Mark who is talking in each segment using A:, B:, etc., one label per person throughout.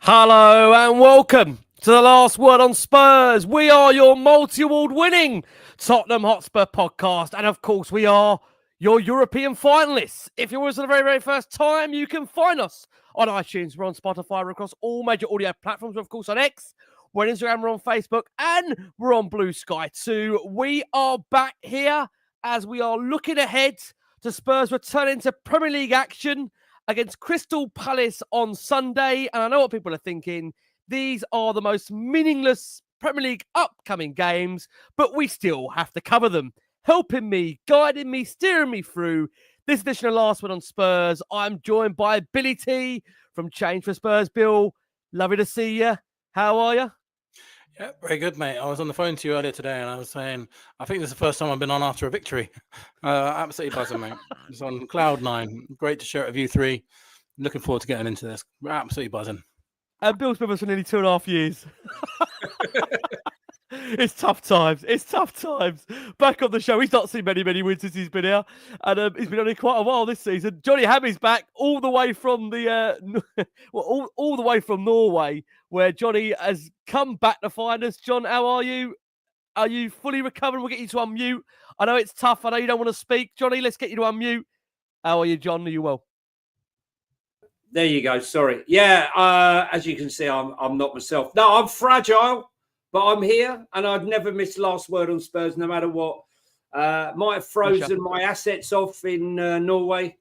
A: Hello and welcome to the Last Word on Spurs. We are your multi-award winning Tottenham Hotspur podcast. And of course, we are your European finalists. If you're with us for the very, very first time, you can find us on iTunes. We're on Spotify. We're across all major audio platforms. We're, of course, on X. We're on Instagram. We're on Facebook. And we're on Blue Sky too. We are back here as we are looking ahead to Spurs returning to Premier League action against Crystal Palace on Sunday. And I know what people are thinking. These are the most meaningless Premier League upcoming games, but we still have to cover them. Helping me, guiding me, steering me through this edition of Last Word on Spurs, I'm joined by Billy T from Change for Spurs. Bill, lovely to see you. How are you?
B: Yeah, very good, mate. I was on the phone to you earlier today, and I was saying, I think this is the first time I've been on after a victory. Absolutely buzzing, mate. It's on cloud nine. Great to share it with you three. Looking forward to getting into this. We're absolutely buzzing.
A: And Bill's been with us for nearly 2.5 years. It's tough times. It's tough times. Back on the show. He's not seen many wins since he's been here. And he's been on here quite a while this season. Johnny Hammy's back all the way from the all the way from Norway, where Johnny has come back to find us. John, how are you? Are you fully recovered? We'll get you to unmute. I know it's tough. I know you don't want to speak. Johnny, let's get you to unmute. How are you, John? Are you well?
C: There you go. Sorry. Yeah, as you can see, I'm not myself. No, I'm fragile. But I'm here, and I've never missed Last Word on Spurs, no matter what. Might have frozen my assets off in Norway,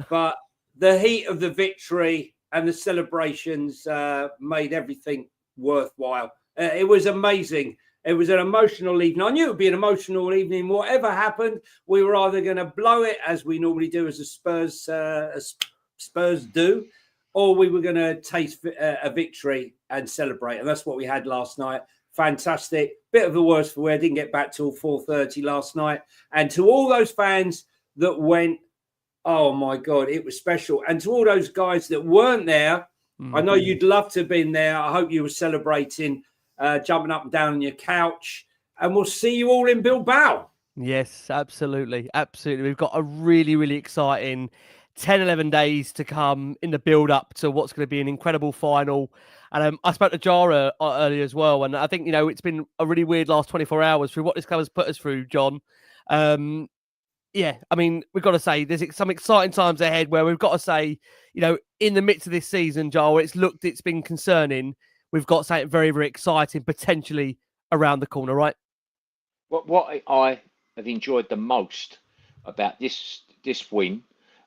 C: but the heat of the victory and the celebrations made everything worthwhile. It was amazing. It was an emotional evening. I knew it would be an emotional evening. Whatever happened, we were either going to blow it, as we normally do as Spurs do, or we were going to taste a victory and celebrate. And that's what we had last night. Fantastic. Bit of a worse for wear. Didn't get back till 4:30 last night. And to all those fans that went, oh my God, it was special. And to all those guys that weren't there, I know you'd love to have been there. I hope you were celebrating, jumping up and down on your couch. And we'll see you all in Bilbao.
A: Yes, absolutely. Absolutely. We've got a really, really exciting 10, 11 days to come in the build-up to what's going to be an incredible final. And I spoke to Jara earlier as well, and I think, it's been a really weird last 24 hours through what this club has put us through, John. Yeah, I mean, we've got to say there's some exciting times ahead where we've got to say, in the midst of this season, Jara, it's been concerning. We've got something very, very exciting potentially around the corner, right?
D: What I have enjoyed the most about this win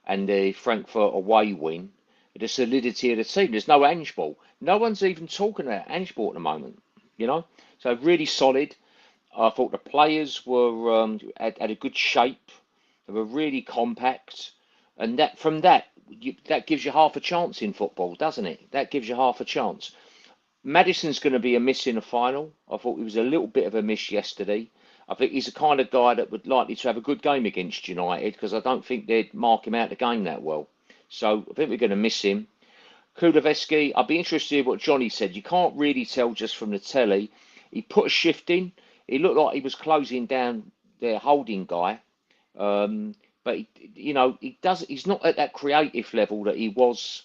D: and the Frankfurt away win, the solidity of the team. There's no Ange ball. No one's even talking about Ange ball at the moment, So really solid. I thought the players were had a good shape. They were really compact, and that gives you half a chance in football, doesn't it? That gives you half a chance. Maddison's going to be a miss in the final. I thought he was a little bit of a miss yesterday. I think he's the kind of guy that would likely to have a good game against United, because I don't think they'd mark him out the game that well. So I think we're going to miss him. Kulusevski, I'd be interested in what Johnny said. You can't really tell just from the telly. He put a shift in. He looked like he was closing down their holding guy. But he's not at that creative level that he was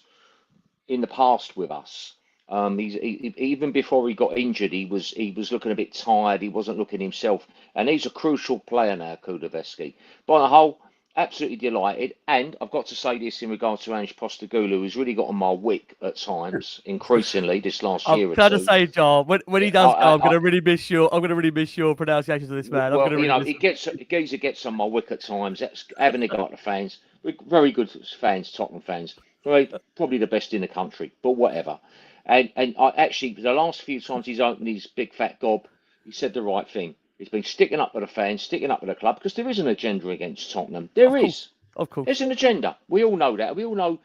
D: in the past with us. Even before he got injured, he was looking a bit tired. He wasn't looking himself, and he's a crucial player now, Kulusevski. But on the whole, absolutely delighted. And I've got to say this in regards to Ange Postecoglou, who's really got on my wick at times, increasingly this last year.
A: I'm trying to say, John, when he does go, I'm going to really miss your pronunciations of this man.
D: Geezer gets on my wick at times. That's having a go at the fans. We're very good fans, Tottenham fans. Probably the best in the country, but whatever. And I actually, the last few times he's opened his big fat gob, he said the right thing. He's been sticking up with the fans, sticking up with the club, because there is an agenda against Tottenham. Of course. There's an agenda. We all know that. We all know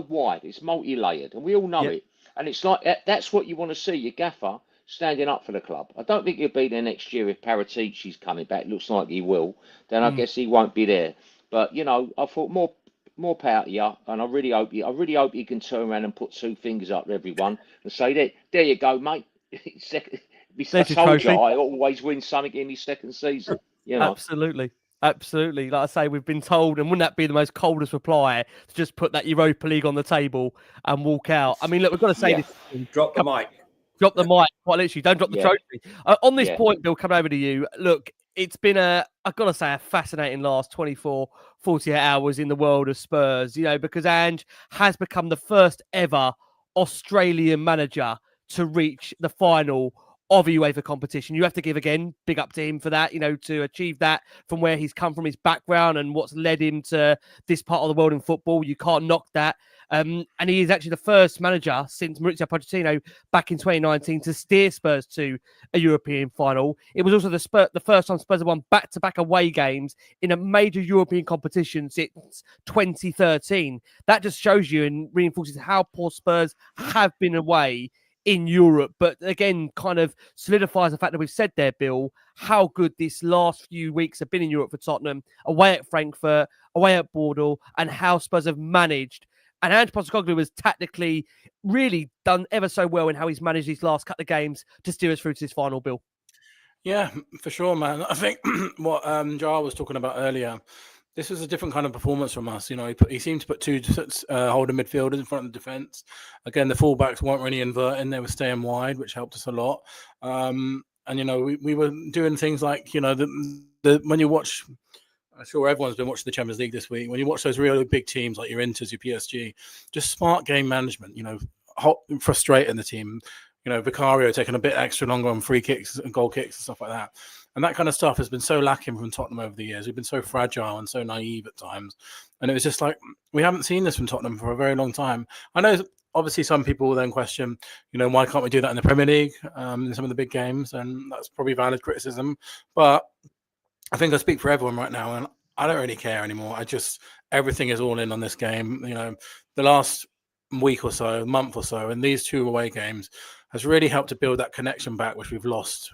D: why. It's multi-layered, and we all know it. And it's like that's what you want to see, your gaffer standing up for the club. I don't think he'll be there next year if Paratici's coming back. Looks like he will. Then I guess he won't be there. But I thought more power to you, and I really hope he can turn around and put two fingers up to everyone and say, there you go, mate. I told you I always win something in his second season.
A: Absolutely. Absolutely. Like I say, we've been told, and wouldn't that be the most coldest reply to just put that Europa League on the table and walk out? I mean, look, we've got to say
D: Yeah.
A: this.
C: Drop the mic.
A: Drop the mic, quite literally. Don't drop the
D: Yeah.
A: trophy. On this
D: Yeah.
A: point, Bill, coming over to you. Look, it's been I've got to say, a fascinating last 24, 48 hours in the world of Spurs, because Ange has become the first ever Australian manager to reach the final of a UEFA competition. You have to give, again, big up to him for that, to achieve that from where he's come from, his background and what's led him to this part of the world in football. You can't knock that. And he is actually the first manager since Mauricio Pochettino back in 2019 to steer Spurs to a European final. It was also the first time Spurs have won back-to-back away games in a major European competition since 2013. That just shows you and reinforces how poor Spurs have been away in Europe, but again, kind of solidifies the fact that we've said there, Bill, how good this last few weeks have been in Europe for Tottenham, away at Frankfurt, away at Bordeaux, and how Spurs have managed. And Ange Postecoglou has tactically really done ever so well in how he's managed these last couple of games to steer us through to this final, Bill.
B: Yeah, for sure, man. I think what Jar was talking about earlier, this was a different kind of performance from us. He seemed to put two holding midfielders in front of the defence. Again, the fullbacks weren't really inverting; they were staying wide, which helped us a lot. And we were doing things like when you watch. I'm sure everyone's been watching the Champions League this week. When you watch those really big teams like your Inters, your PSG, just smart game management. Frustrating the team. Vicario taking a bit extra longer on free kicks and goal kicks and stuff like that. And that kind of stuff has been so lacking from Tottenham over the years. We've been so fragile and so naive at times. And it was just like, we haven't seen this from Tottenham for a very long time. I know, obviously, some people will then question, why can't we do that in the Premier League, in some of the big games? And that's probably valid criticism. But I think I speak for everyone right now, and I don't really care anymore. Everything is all in on this game. The last week or so, month or so, and these two away games has really helped to build that connection back, which we've lost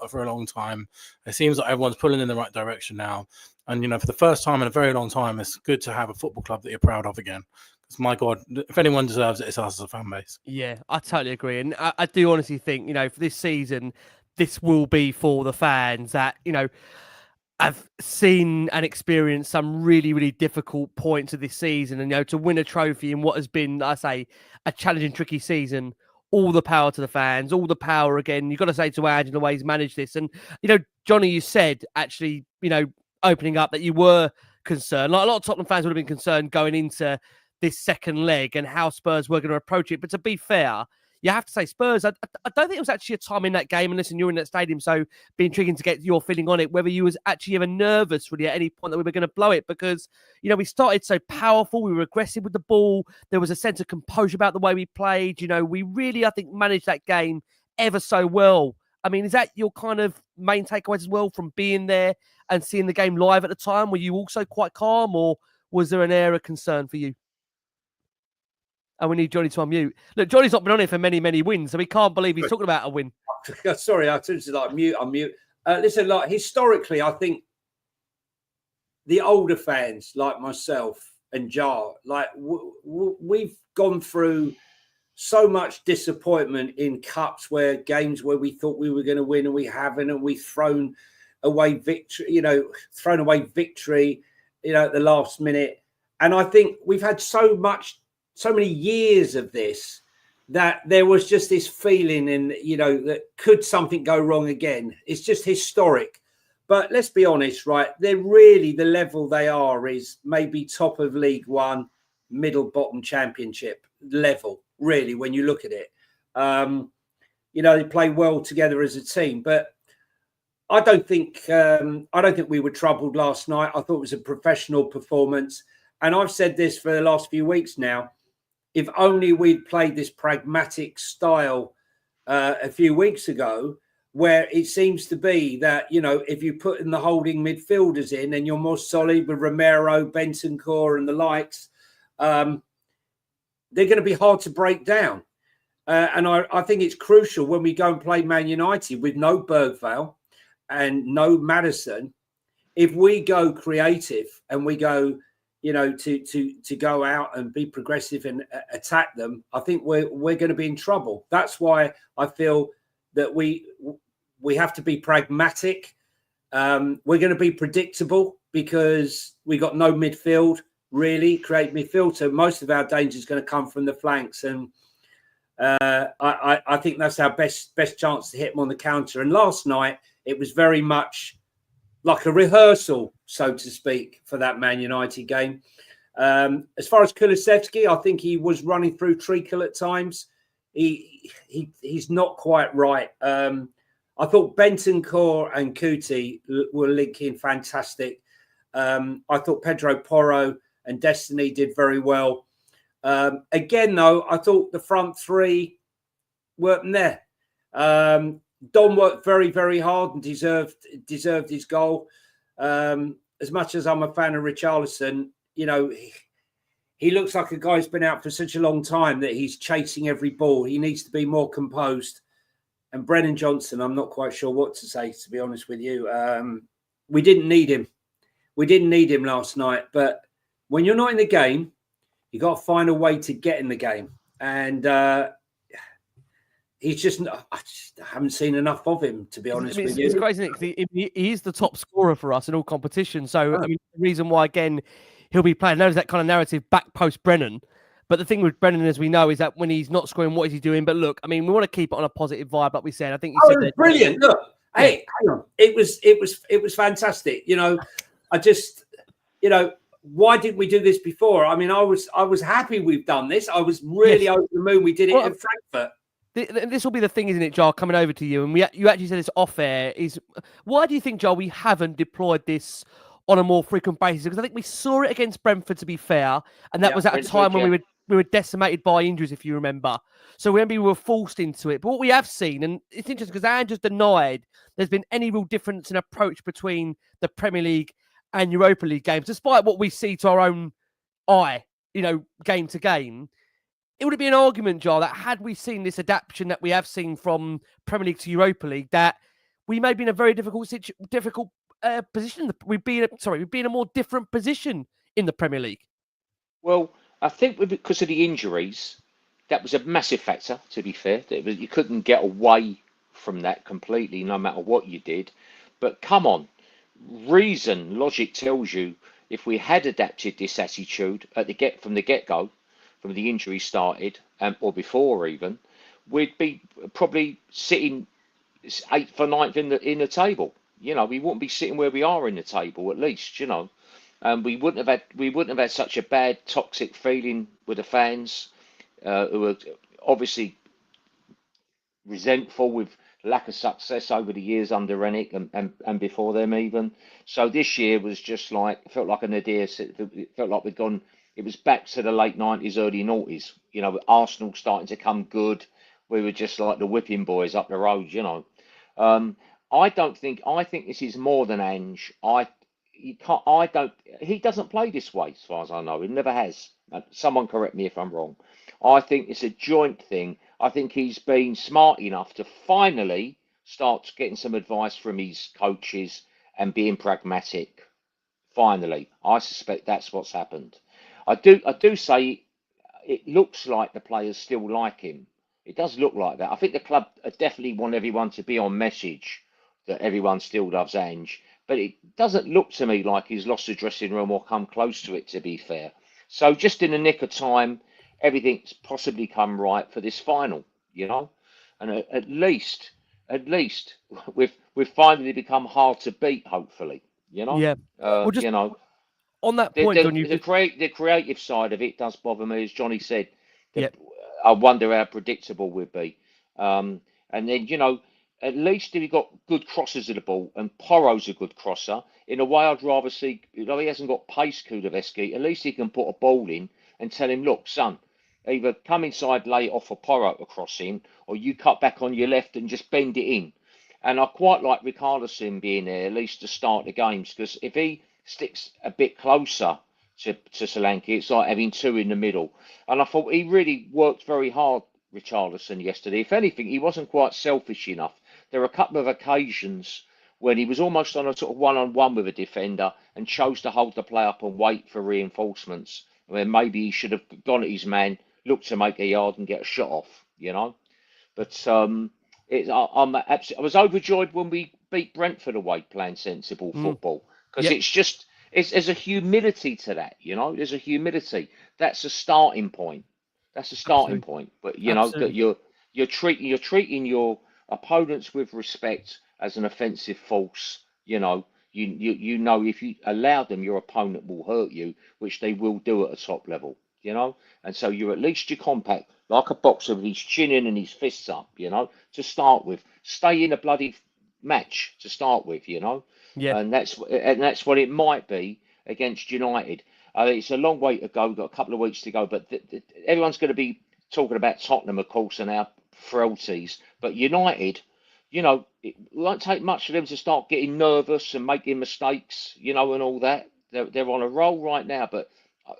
B: for a long time. It seems like everyone's pulling in the right direction now. And, for the first time in a very long time, it's good to have a football club that you're proud of again. Because, my God, if anyone deserves it, it's us as a fan base.
A: Yeah, I totally agree. And I do honestly think, for this season, this will be for the fans that, I've seen and experienced some really, really difficult points of this season. And, to win a trophy in what has been, I say, a challenging, tricky season, all the power to the fans, all the power again. You've got to say to Ange in the way he's managed this. And, Johnny, you said actually, opening up that you were concerned. Like a lot of Tottenham fans would have been concerned going into this second leg and how Spurs were going to approach it. But to be fair, you have to say Spurs, I don't think it was actually a time in that game, and listen, you're in that stadium, so it'd be intriguing to get your feeling on it, whether you was actually ever nervous really at any point that we were going to blow it, because, we started so powerful, we were aggressive with the ball, there was a sense of composure about the way we played, we really, I think, managed that game ever so well. I mean, is that your kind of main takeaways as well from being there and seeing the game live at the time? Were you also quite calm, or was there an air of concern for you? And we need Johnny to unmute. Look, Johnny's not been on here for many, many wins, so we can't believe he's talking about a win.
C: Sorry, I told you to unmute. Listen, historically, I think the older fans like myself and Jar, we've gone through so much disappointment in cups, where games where we thought we were going to win and we haven't, and we've thrown away victory, at the last minute. And I think we've had so many years of this, that there was just this feeling that could something go wrong again? It's just historic. But let's be honest, right? They're really, the level they are is maybe top of League One, middle bottom Championship level, really, when you look at it. They play well together as a team, but I don't think we were troubled last night. I thought it was a professional performance. And I've said this for the last few weeks now. If only we'd played this pragmatic style a few weeks ago, where it seems to be that, if you put in the holding midfielders in and you're more solid with Romero, Bentancur and the likes, they're going to be hard to break down. And I think it's crucial when we go and play Man United with no Bergvall and no Maddison, if we go creative and we go, to go out and be progressive and attack them, I think we're going to be in trouble. That's why I feel that we have to be pragmatic. We're going to be predictable because we got no midfield, really, create midfield. So most of our danger is going to come from the flanks. And I think that's our best chance to hit them on the counter. And last night, it was very much like a rehearsal, so to speak, for that Man United game. As far as Kulusevski, I think he was running through treacle at times. He's not quite right. I thought Bentancur and Kuti were linking fantastic. I thought Pedro Porro and Destiny did very well. Again, though, I thought the front three weren't there. Don worked very, very hard and deserved his goal. As much as I'm a fan of Richarlison, you know, he looks like a guy who's been out for such a long time that he's chasing every ball. He needs to be more composed. And Brennan Johnson, I'm not quite sure what to say, to be honest with you. We didn't need him. We didn't need him last night. But when you're not in the game, you got to find a way to get in the game. And he's just, I haven't seen enough of him, to be honest with you.
A: It's crazy, Nick. He is the top scorer for us in all competitions. So, I mean, the reason why, again, he'll be playing, there's that kind of narrative back post Brennan. But the thing with Brennan, as we know, is that when he's not scoring, what is he doing? But look, I mean, we want to keep it on a positive vibe, like we said. I think you said
C: it was brilliant. Look, hey, hang on. It was fantastic. You know, I just, you know, why didn't we do this before? I mean, I was happy we've done this. I was really over the moon. We did it in Frankfurt.
A: This will be the thing, isn't it, Joel, coming over to you? And you actually said this off air. Is why do you think, Joel, we haven't deployed this on a more frequent basis? Because I think we saw it against Brentford, to be fair, and that was at a time when we were decimated by injuries, if you remember. So we were forced into it. But what we have seen, and it's interesting because Anne just denied there's been any real difference in approach between the Premier League and Europa League games, despite what we see to our own eye, you know, game to game. It would be an argument, Joel, that had we seen this adaptation that we have seen from Premier League to Europa League, that we may be in a very difficult position. We'd be in a more different position in the Premier League.
D: Well, I think because of the injuries, that was a massive factor, to be fair. You couldn't get away from that completely, no matter what you did. But come on, logic tells you if we had adapted this attitude from the get-go, from the injury started, or before even, we'd be probably sitting 8th or 9th in the table. You know, we wouldn't be sitting where we are in the table, at least, you know. We wouldn't have had such a bad toxic feeling with the fans who were obviously resentful with lack of success over the years under Rennick and before them even. So this year was just like, it felt like an idea. It felt like we'd gone. It was back to the late 90s, early 90s. You know, with Arsenal starting to come good. We were just like the whipping boys up the road. You know, I think this is more than Ange. He doesn't play this way, as far as I know. He never has. Someone correct me if I'm wrong. I think it's a joint thing. I think he's been smart enough to finally start getting some advice from his coaches and being pragmatic. Finally, I suspect that's what's happened. I do say it looks like the players still like him. It does look like that. I think the club definitely want everyone to be on message that everyone still loves Ange. But it doesn't look to me like he's lost the dressing room or come close to it, to be fair. So just in the nick of time, everything's possibly come right for this final, you know. And at least we've finally become hard to beat, hopefully, you know.
A: Yeah. Well, just
D: you know,
A: on that point,
D: the creative side of it does bother me, as Johnny said. I wonder how predictable we'll be. And then, you know, at least if he got good crosses of the ball, and Porro's a good crosser, in a way I'd rather see, you know, he hasn't got pace, Kulusevski, at least he can put a ball in and tell him, look, son, either come inside, lay it off for Porro to cross in, or you cut back on your left and just bend it in. And I quite like Richarlison being there, at least to start the games, because if he sticks a bit closer to Solanke, it's like having two in the middle. And I thought he really worked very hard, Richarlison, yesterday. If anything, he wasn't quite selfish enough. There were a couple of occasions when he was almost on a sort of one-on-one with a defender and chose to hold the play up and wait for reinforcements. When maybe he should have gone at his man, looked to make a yard and get a shot off, you know. But I was overjoyed when we beat Brentford away playing sensible football, because
A: Yep.
D: there's a humility to that, you know. There's a humility. That's a starting point. That's a starting
A: Absolutely.
D: point. But you know that
A: Absolutely.
D: you're treating your opponents with respect as an offensive force. You know, you know if you allow them, your opponent will hurt you, which they will do at a top level. You know, and so you're at least you're compact, like a boxer with his chin in and his fists up. You know, to start with, stay in a bloody match to start with. You know,
A: Yeah.
D: and that's what it might be against United. It's a long way to go. We've got a couple of weeks to go, but everyone's going to be talking about Tottenham, of course, and our frailties. But United, you know, it won't take much for them to start getting nervous and making mistakes, you know, and all that. They're on a roll right now, but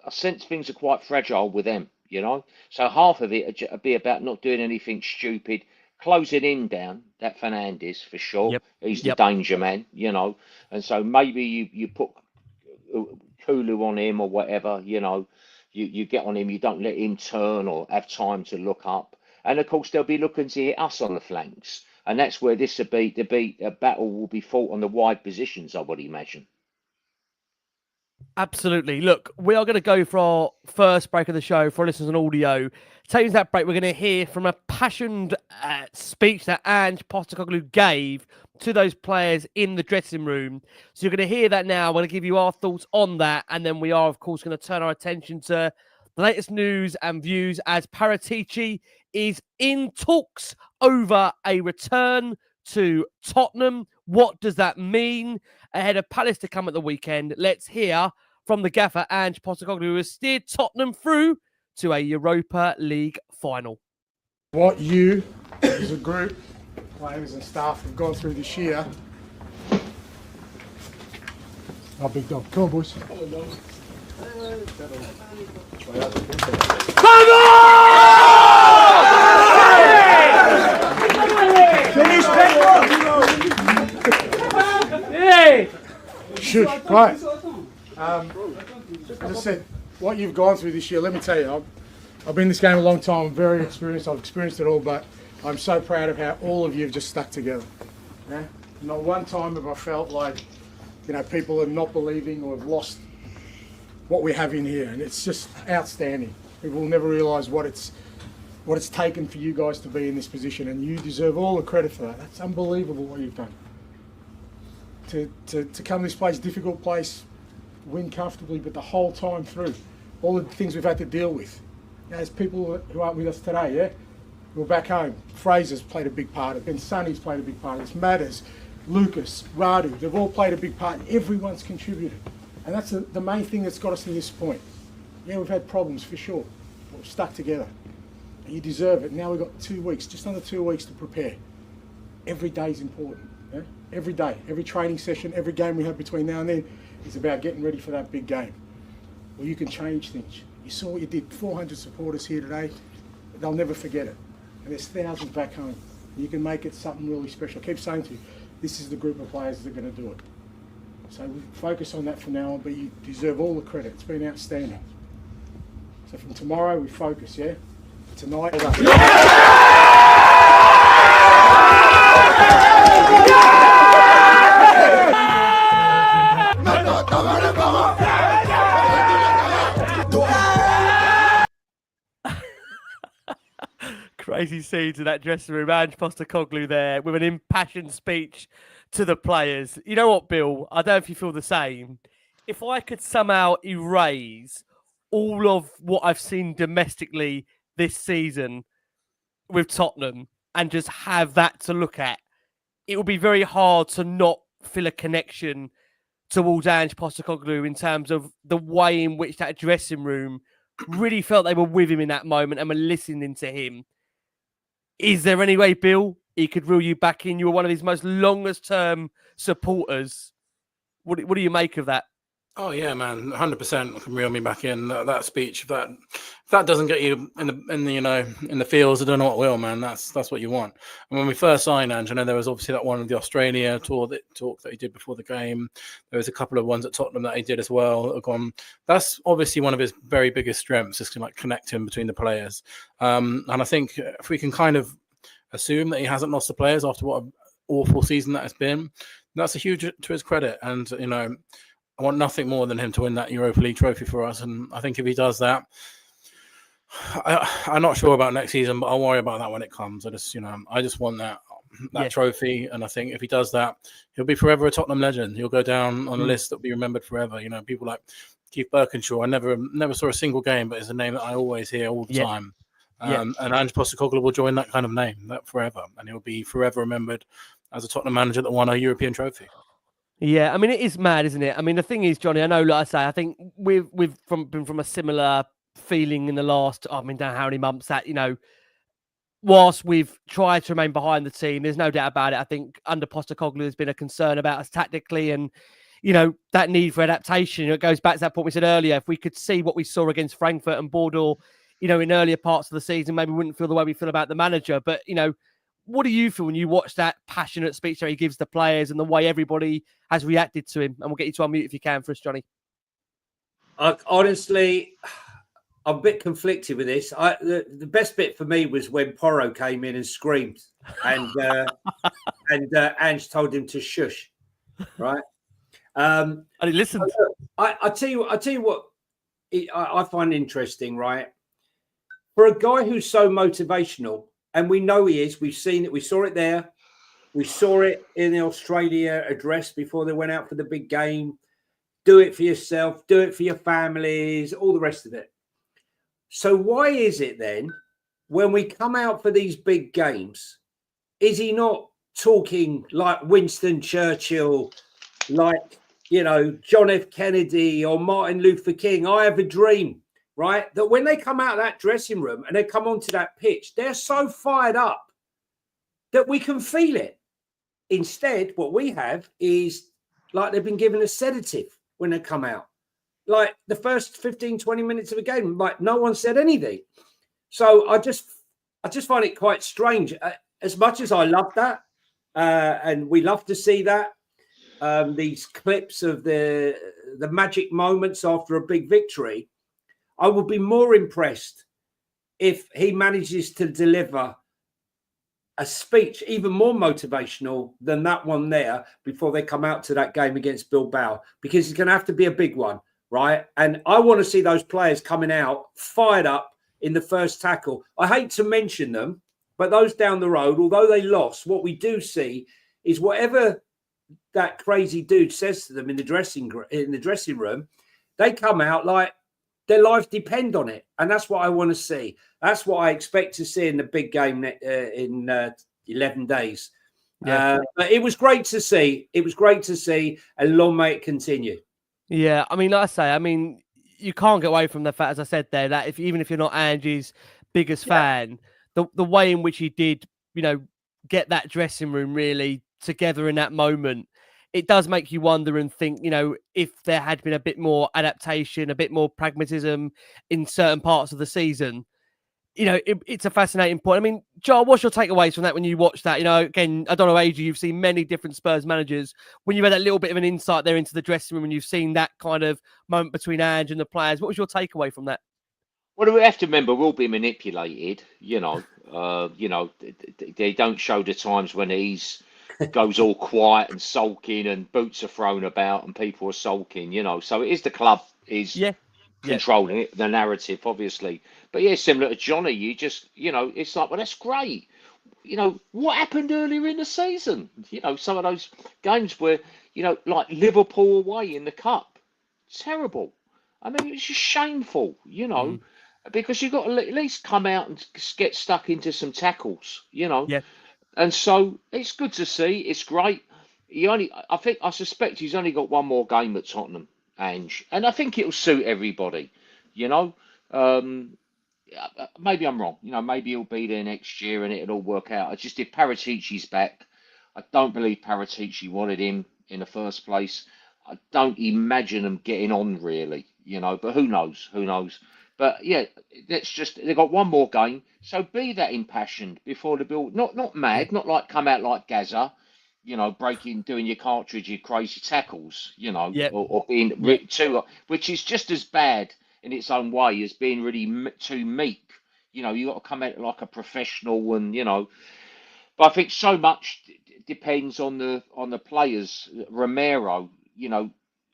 D: I sense things are quite fragile with them, you know. So half of it would be about not doing anything stupid, closing in down that Fernandes for sure.
A: Yep.
D: He's the
A: Yep.
D: danger man, you know. And so maybe you put Kulu on him or whatever, you know, you get on him, you don't let him turn or have time to look up. And of course, they'll be looking to hit us on the flanks. And that's where this will be, a battle will be fought on the wide positions, I would imagine.
A: Absolutely. Look, we are going to go for our first break of the show for listeners on audio. Taking that break, we're going to hear from a passionate speech that Ange Postecoglou gave to those players in the dressing room. So you're going to hear that now. We're going to give you our thoughts on that. And then we are, of course, going to turn our attention to the latest news and views as Paratici is in talks over a return to Tottenham. What does that mean ahead of Palace to come at the weekend? Let's hear from the gaffer, Ange Postecoglou, who has steered Tottenham through to a Europa League final.
E: What you, as a group, players and staff, have gone through this year. Oh, big dog. Come on, boys.
A: Hey!
E: Shush, right. As I said, what you've gone through this year, let me tell you, I've been in this game a long time, I'm very experienced, I've experienced it all, but I'm so proud of how all of you have just stuck together. Yeah? Not one time have I felt like, you know, people are not believing or have lost what we have in here, and it's just outstanding. People will never realise what it's taken for you guys to be in this position, and you deserve all the credit for that. That's unbelievable what you've done. To come to this place, difficult place, win comfortably, but the whole time through, all the things we've had to deal with. You know, there's people who aren't with us today, yeah? We're back home. Fraser's played a big part of it, and Sonny's played a big part of this. Matters, Lucas, Radu, they've all played a big part, and everyone's contributed. And that's the main thing that's got us to this point. Yeah, we've had problems for sure, but we've stuck together. And you deserve it. Now we've got 2 weeks, just under 2 weeks to prepare. Every day is important. Yeah? Every day, every training session, every game we have between now and then is about getting ready for that big game. Well, you can change things. You saw what you did. 400 supporters here today. They'll never forget it. And there's thousands back home. You can make it something really special. I keep saying to you, this is the group of players that are going to do it. So we focus on that from now on, but you deserve all the credit. It's been outstanding. So from tomorrow, we focus, yeah? Tonight,
A: Crazy scenes in that dressing room. Ange Postecoglou there with an impassioned speech to the players. You know what, Bill? I don't know if you feel the same. If I could somehow erase all of what I've seen domestically this season with Tottenham and just have that to look at, it would be very hard to not feel a connection towards Ange Postecoglou in terms of the way in which that dressing room really felt they were with him in that moment and were listening to him. Is there any way, Bill, he could reel you back in? You were one of his most longest-term supporters. What do you make of that?
B: Oh yeah, man, 100% can reel me back in. That speech, if that doesn't get you in the fields, I don't know what will, man. That's what you want. And when we first signed Ange, I know there was obviously that one of the Australia talk that he did before the game. There was a couple of ones at Tottenham that he did as well. That's obviously one of his very biggest strengths, is to like connect him between the players. And I think if we can kind of assume that he hasn't lost the players after what awful season that it's been. That's a huge to his credit. And, I want nothing more than him to win that Europa League trophy for us. And I think if he does that, I'm not sure about next season, but I'll worry about that when it comes. I just want that trophy. And I think if he does that, he'll be forever a Tottenham legend. He'll go down on a list that'll be remembered forever. People like Keith Birkinshaw. I never saw a single game, but it's a name that I always hear all the time. And Ange Postecoglou will join that kind of name, that forever, and he'll be forever remembered as a Tottenham manager that won a European trophy.
A: Yeah, I mean, it is mad, isn't it? I mean, the thing is, Johnny, I know, like I say, I think we've been from a similar feeling in the last, I mean, don't know how many months that, whilst we've tried to remain behind the team, there's no doubt about it. I think under Postecoglou, there's been a concern about us tactically and, that need for adaptation. It goes back to that point we said earlier. If we could see what we saw against Frankfurt and Bordeaux, in earlier parts of the season, maybe we wouldn't feel the way we feel about the manager. But, what do you feel when you watch that passionate speech that he gives the players and the way everybody has reacted to him? And we'll get you to unmute if you can for us, Johnny.
C: Honestly, I'm a bit conflicted with this. The best bit for me was when Porro came in and screamed, and Ange told him to shush. Right?
A: And he listened.
C: I tell you what, I find interesting. Right? For a guy who's so motivational, and we know he is, we've seen it, we saw it there, we saw it in the Australia address before they went out for the big game. Do it for yourself, do it for your families, all the rest of it. So why is it then, when we come out for these big games, is he not talking like Winston Churchill, like, John F. Kennedy or Martin Luther King? I have a dream. Right, that when they come out of that dressing room and they come onto that pitch, they're so fired up that we can feel it. Instead, what we have is like they've been given a sedative when they come out. Like the first 15, 20 minutes of a game, like no one said anything. So I just find it quite strange. As much as I love that, and we love to see that, these clips of the magic moments after a big victory, I would be more impressed if he manages to deliver a speech even more motivational than that one there before they come out to that game against Bilbao, because it's going to have to be a big one, right? And I want to see those players coming out fired up in the first tackle. I hate to mention them, but those down the road, although they lost, what we do see is whatever that crazy dude says to them in the dressing room, they come out like their lives depend on it. And that's what I want to see. That's what I expect to see in the big game in 11 days.
A: Yeah.
C: But it was great to see. It was great to see. And long may it continue.
A: Yeah. I mean, like I say, you can't get away from the fact, as I said there, that even if you're not Angie's biggest fan, the way in which he did, get that dressing room really together in that moment, it does make you wonder and think, if there had been a bit more adaptation, a bit more pragmatism in certain parts of the season, it's a fascinating point. I mean, Joel, what's your takeaways from that when you watch that? Again, I don't know, AJ, you've seen many different Spurs managers. When you've had that little bit of an insight there into the dressing room and you've seen that kind of moment between Ange and the players, what was your takeaway from that?
D: Well, we have to remember we'll be manipulated, they don't show the times when he's goes all quiet and sulking and boots are thrown about and people are sulking, so it is the club is controlling it, the narrative, obviously. But similar to Johnny, you just, it's like, well, that's great. What happened earlier in the season? Some of those games where, like Liverpool away in the cup, terrible. I mean, it's just shameful, because you've got to at least come out and get stuck into some tackles,
A: Yeah.
D: And so it's good to see. It's great. I suspect he's only got one more game at Tottenham, Ange, and I think it'll suit everybody. Maybe I'm wrong. Maybe he'll be there next year and it'll all work out. If Paratici's back, I don't believe Paratici wanted him in the first place. I don't imagine them getting on really. But who knows? Who knows? But they've got one more game, so be that impassioned before the build. Not mad, not like come out like Gaza, doing your cartridge, your crazy tackles, or being too, which is just as bad in its own way as being really too meek. You got to come out like a professional, and But I think so much depends on the players. Romero,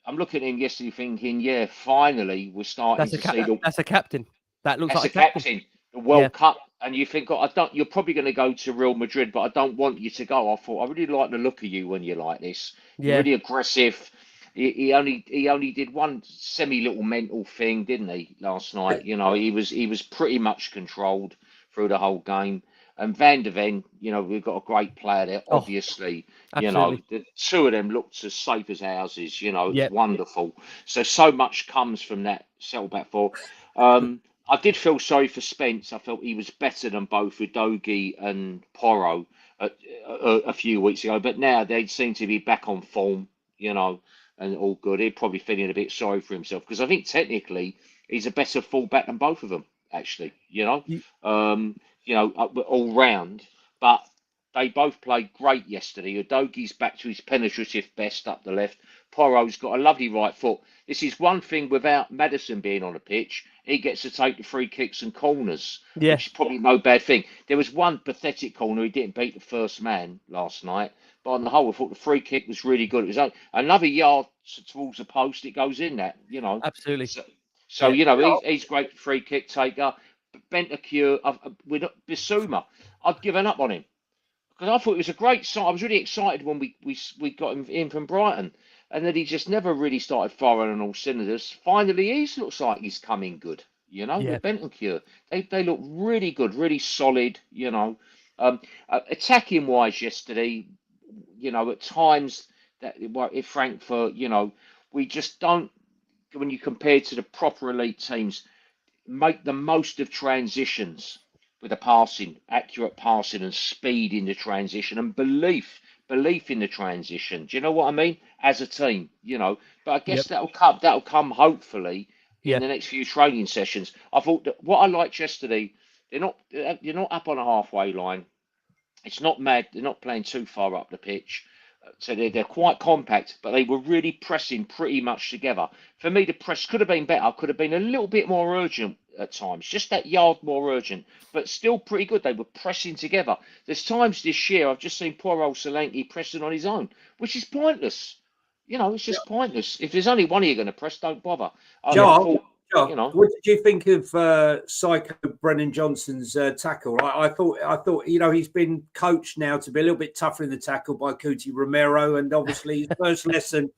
D: I'm looking at him yesterday thinking, yeah, finally we're starting to see
A: that's a captain. That looks
D: that's
A: like
D: a captain. The World Cup, and you think, oh, you're probably going to go to Real Madrid, but I don't want you to go. I thought I really like the look of you when you're like this. You're really aggressive. He only did one little mental thing, didn't he, last night? He was pretty much controlled through the whole game. And Van der Ven, we've got a great player there, obviously.
A: Absolutely.
D: The two of them looked as safe as houses, it's wonderful. So much comes from that settle back four. I did feel sorry for Spence. I felt he was better than both Udogie and Porro a few weeks ago, but now they seem to be back on form, and all good. He's probably feeling a bit sorry for himself because I think technically he's a better fullback than both of them, actually, all round. But they both played great yesterday. Udogie's back to his penetrative best up the left. Porro's got a lovely right foot. This is one thing without Maddison being on the pitch. He gets to take the free kicks and corners, which is probably no bad thing. There was one pathetic corner. He didn't beat the first man last night. But on the whole, I thought the free kick was really good. It was another yard towards the post. It goes in that,
A: Absolutely.
D: So he's great free kick taker. Bentancur, Bissouma, I'd given up on him. Because I thought it was a great sign. I was really excited when we got him in from Brighton. And then he just never really started firing on all cylinders. Finally, he looks like he's coming good, with Bentancur. They look really good, really solid, Attacking wise yesterday, at times that if Frankfurt, we just don't, when you compare to the proper elite teams, make the most of transitions with the accurate passing and speed in the transition and belief in the transition. Do you know what I mean? As a team, but I guess that'll come hopefully in the next few training sessions. I thought that what I liked yesterday, you're not up on a halfway line. It's not mad. They're not playing too far up the pitch. So they're quite compact, but they were really pressing pretty much together. For me, the press could have been better, could have been a little bit more urgent at times, just that yard more urgent, but still pretty good. They were pressing together. There's times this year I've just seen poor old Solanke pressing on his own, which is pointless. It's just pointless. If there's only one of you going to press, don't bother.
C: What did you think of Psycho Brennan Johnson's tackle? I thought he's been coached now to be a little bit tougher in the tackle by Cuti Romero, and obviously his first lesson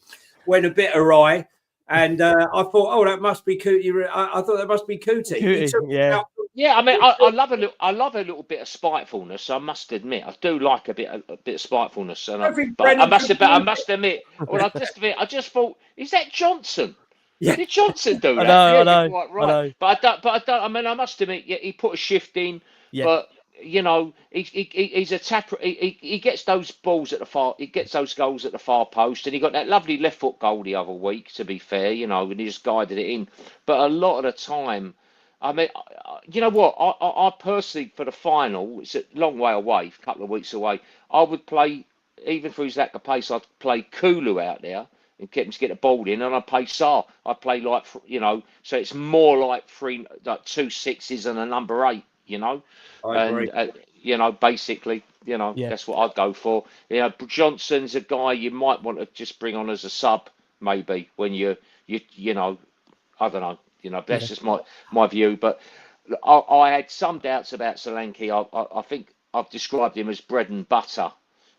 C: went a bit awry. And I thought, that must be Cuti. I thought that must be Cuti.
D: I mean, I love a little bit of spitefulness. I must admit, I do like a bit of spitefulness. And I must admit, I just thought, is that Johnson?
C: Yeah.
D: Did Johnson do that?
A: I know.
D: Quite right. I know. But I don't. I mean, I must admit, he put a shift in. Yeah. But he's a tapper. He gets those balls at the far. He gets those goals at the far post, and he got that lovely left foot goal the other week. To be fair, and he just guided it in. But a lot of the time, I mean, you know what? I personally, for the final, it's a long way away, a couple of weeks away. I would play, even through his lack of pace, I'd play Kulu out there and get him to get the ball in, and I'd play Sarr. I'd play so it's more like 2 sixes and a number 8,
C: I agree.
D: Basically, that's what I'd go for. Johnson's a guy you might want to just bring on as a sub, maybe when you I don't know. That's just my view. But I had some doubts about Solanke. I think I've described him as bread and butter,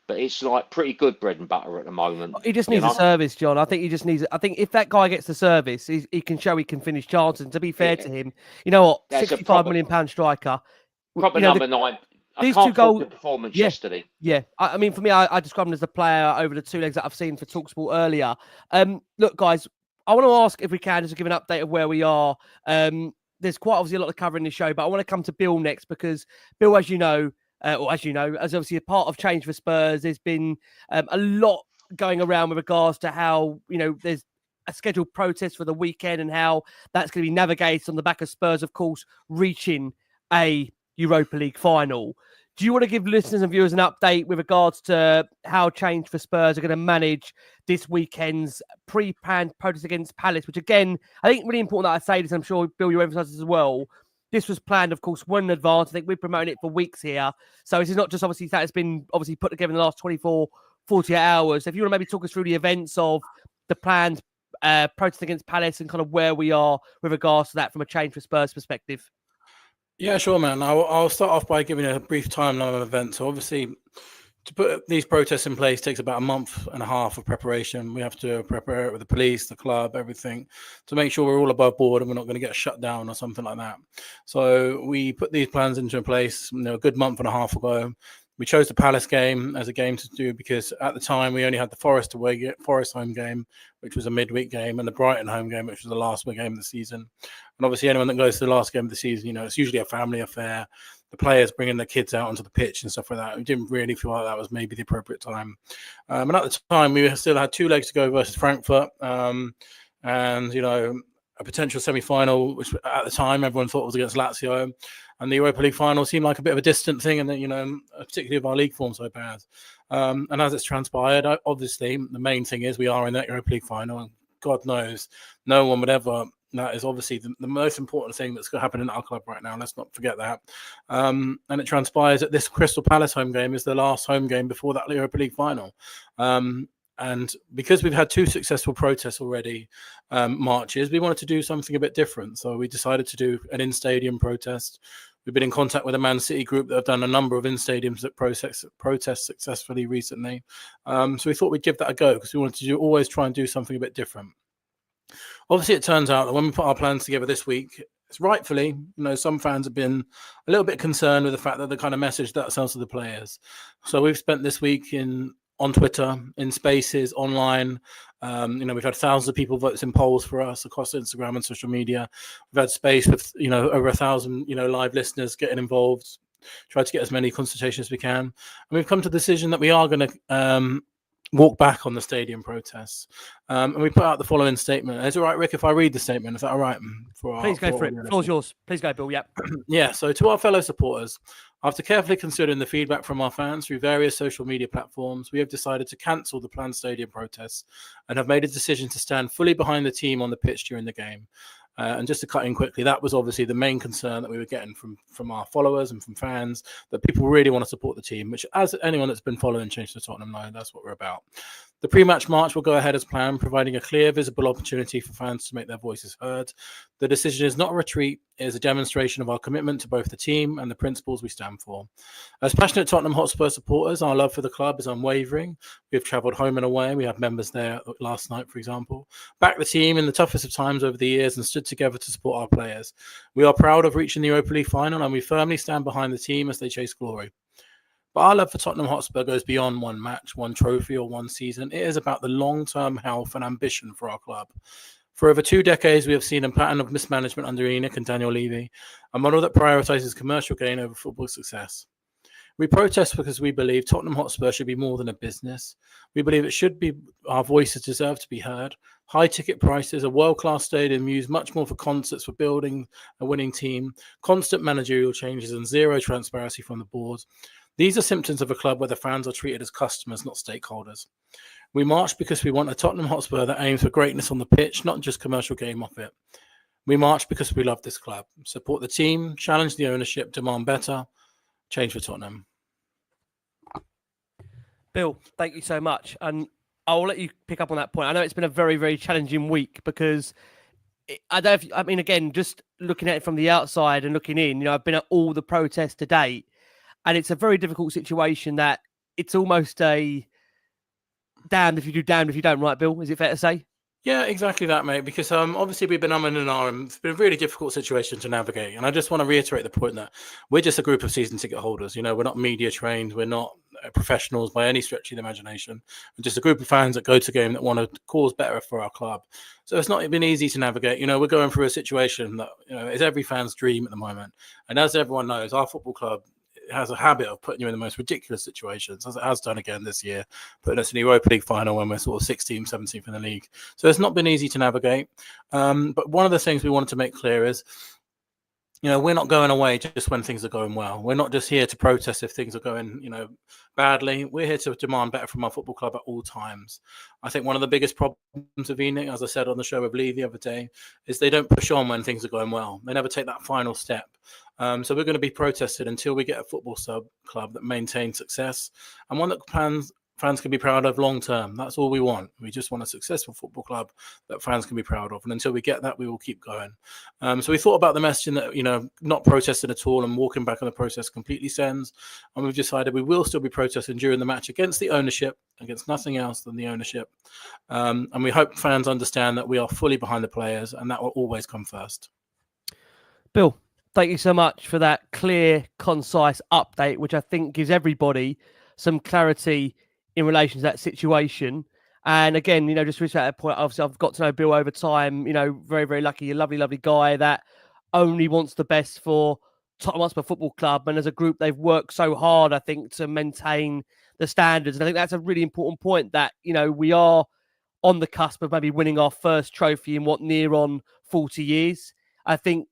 D: but it's like pretty good bread and butter at the moment.
A: He just needs a service, John. I think he just needs. I think if that guy gets the service, he can show he can finish chances. And to be fair to him, you know what? £65 million striker.
D: Proper number 9.
A: These
D: I can't
A: two goals.
D: The performance yesterday.
A: Yeah, I mean, for me, I describe him as a player over the 2 legs that I've seen for TalkSport earlier. Look, guys, I want to ask if we can just give an update of where we are. There's quite obviously a lot to cover in the show, but I want to come to Bill next because Bill, as you know, as obviously a part of change for Spurs, there's been a lot going around with regards to how, there's a scheduled protest for the weekend and how that's going to be navigated on the back of Spurs, of course, reaching a Europa League final. Do you want to give listeners and viewers an update with regards to how Change for Spurs are going to manage this weekend's pre-planned protest against Palace, which again, I think really important that I say this, I'm sure Bill, you emphasise as well. this was planned, of course, well in advance. I think we've promoted it for weeks here. So this is not just obviously that it's been obviously put together in the last 24, 48 hours. If you want to maybe talk us through the events of the planned protest against Palace and kind of where we are with regards to that from a Change for Spurs perspective.
B: Yeah, sure, man. I'll start off by giving a brief timeline of events. So obviously, to put these protests in place takes about a month and a half of preparation. We have to prepare it with the police, the club, everything, to make sure we're all above board and we're not going to get shut down or something like that. So we put these plans into place, a good month and a half ago. We chose the Palace game as a game to do because at the time we only had the Forest home game, which was a midweek game, and the Brighton home game, which was the last game of the season. And obviously, anyone that goes to the last game of the season, it's usually a family affair. The players bringing their kids out onto the pitch and stuff like that. We didn't really feel like that was maybe the appropriate time. And at the time, we still had 2 legs to go versus Frankfurt, and a potential semi-final, which at the time everyone thought was against Lazio. And the Europa League final seemed like a bit of a distant thing, and then, particularly if our league form so bad. And as it's transpired, obviously, the main thing is we are in that Europa League final, and God knows no one would ever. That is obviously the most important thing that's going to happen in our club right now. Let's not forget that. And it transpires that this Crystal Palace home game is the last home game before that Europa League final. And because we've had 2 successful protests already, marches, we wanted to do something a bit different. So we decided to do an in-stadium protest. We've been in contact with a Man City group that have done a number of in-stadiums that protest successfully recently. So we thought we'd give that a go because we wanted to always try and do something a bit different. Obviously, it turns out that when we put our plans together this week, it's rightfully, some fans have been a little bit concerned with the fact that the kind of message that sells to the players. So we've spent this week on Twitter, in spaces, online. We've had thousands of people vote in polls for us across Instagram and social media. We've had space with, over 1,000, live listeners getting involved, tried to get as many consultations as we can. And we've come to the decision that we are going to walk back on the stadium protests. And we put out the following statement. Is it all right, Rick, if I read the statement? Is that all right?
A: Please go for it. The floor's yours. Please go, Bill. Yep.
B: Yeah, so to our fellow supporters, after carefully considering the feedback from our fans through various social media platforms, we have decided to cancel the planned stadium protests and have made a decision to stand fully behind the team on the pitch during the game. And just to cut in quickly, that was obviously the main concern that we were getting from our followers and from fans, that people really want to support the team, which, as anyone that's been following Change to Tottenham knows, that's what we're about. The pre-match march will go ahead as planned, providing a clear, visible opportunity for fans to make their voices heard. The decision is not a retreat. It is a demonstration of our commitment to both the team and the principles we stand for. As passionate Tottenham Hotspur supporters, our love for the club is unwavering. We have travelled home and away. We have members there last night, for example. Backed the team in the toughest of times over the years and stood together to support our players. We are proud of reaching the Europa League final, and we firmly stand behind the team as they chase glory. But our love for Tottenham Hotspur goes beyond one match, one trophy, or one season. It is about the long-term health and ambition for our club. For over 2 decades, we have seen a pattern of mismanagement under Enoch and Daniel Levy, a model that prioritises commercial gain over football success. We protest because we believe Tottenham Hotspur should be more than a business. We believe it should be our voices deserve to be heard. High ticket prices, a world-class stadium used much more for concerts for building a winning team, constant managerial changes, and zero transparency from the board. These are symptoms of a club where the fans are treated as customers, not stakeholders. We march because we want a Tottenham Hotspur that aims for greatness on the pitch, not just commercial gain off it. We march because we love this club. Support the team, challenge the ownership, demand better, change for Tottenham.
A: Bill, thank you so much. And I'll let you pick up on that point. I know it's been a very, very challenging week because again, just looking at it from the outside and looking in, I've been at all the protests to date. And it's a very difficult situation that it's almost a damned if you do, damned if you don't, right, Bill? Is it fair to say?
B: Yeah, exactly that, mate. Because obviously we've been umming and ahhing. It's been a really difficult situation to navigate. And I just want to reiterate the point that we're just a group of season ticket holders. We're not media trained. We're not professionals by any stretch of the imagination. We're just a group of fans that go to game that want to cause better for our club. So it's not been easy to navigate. We're going through a situation that, is every fan's dream at the moment. And as everyone knows, our football club has a habit of putting you in the most ridiculous situations, as it has done again this year, putting us in the Europa League final when we're sort of 16th, 17th in the league. So it's not been easy to navigate. But one of the things we wanted to make clear is we're not going away just when things are going well. We're not just here to protest if things are going, badly. We're here to demand better from our football club at all times. I think one of the biggest problems of ENIC, as I said on the show with Lee the other day, is they don't push on when things are going well. They never take that final step. So we're going to be protested until we get a football club that maintains success and one that fans can be proud of long term. That's all we want. We just want a successful football club that fans can be proud of. And until we get that, we will keep going. So we thought about the messaging that, not protesting at all and walking back on the process completely sends. And we've decided we will still be protesting during the match against the ownership, against nothing else than the ownership. And we hope fans understand that we are fully behind the players and that will always come first.
A: Bill, thank you so much for that clear, concise update, which I think gives everybody some clarity in relation to that situation. And again, just to reach that point, obviously I've got to know Bill over time, very, very lucky, a lovely, lovely guy that only wants the best for Tottenham Hotspur Football Club. And as a group, they've worked so hard, I think, to maintain the standards. And I think that's a really important point that, we are on the cusp of maybe winning our first trophy in near on 40 years. I think,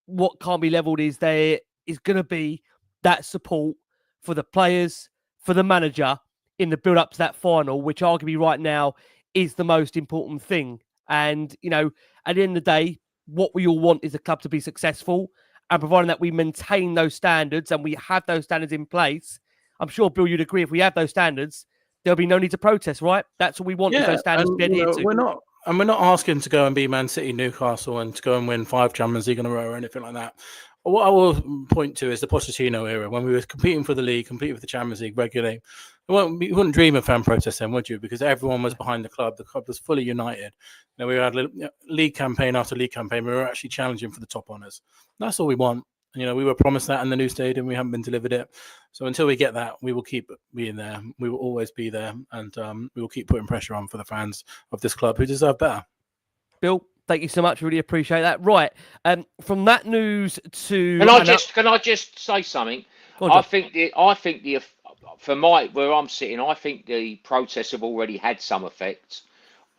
A: what can't be levelled is there is going to be that support for the players, for the manager in the build up to that final, which arguably right now is the most important thing. And, at the end of the day, what we all want is the club to be successful, and providing that we maintain those standards and we have those standards in place. I'm sure, Bill, you'd agree if we have those standards, there'll be no need to protest, right? That's what we want, is those standards to be adhered to.
B: We're not asking to go and be Man City, Newcastle, and to go and win 5 Champions League in a row or anything like that. What I will point to is the Pochettino era, when we were competing for the league, competing for the Champions League regularly. You wouldn't dream of fan protest then, would you? Because everyone was behind the club. The club was fully united. We had league campaign after league campaign. We were actually challenging for the top honours. That's all we want. We were promised that in the new stadium. We haven't been delivered it. So until we get that, we will keep being there. We will always be there. And we will keep putting pressure on for the fans of this club who deserve better.
A: Bill, thank you so much. Really appreciate that. Right. From that news to...
D: Can I just say something?
A: On,
D: I think where I'm sitting, I think the protests have already had some effect.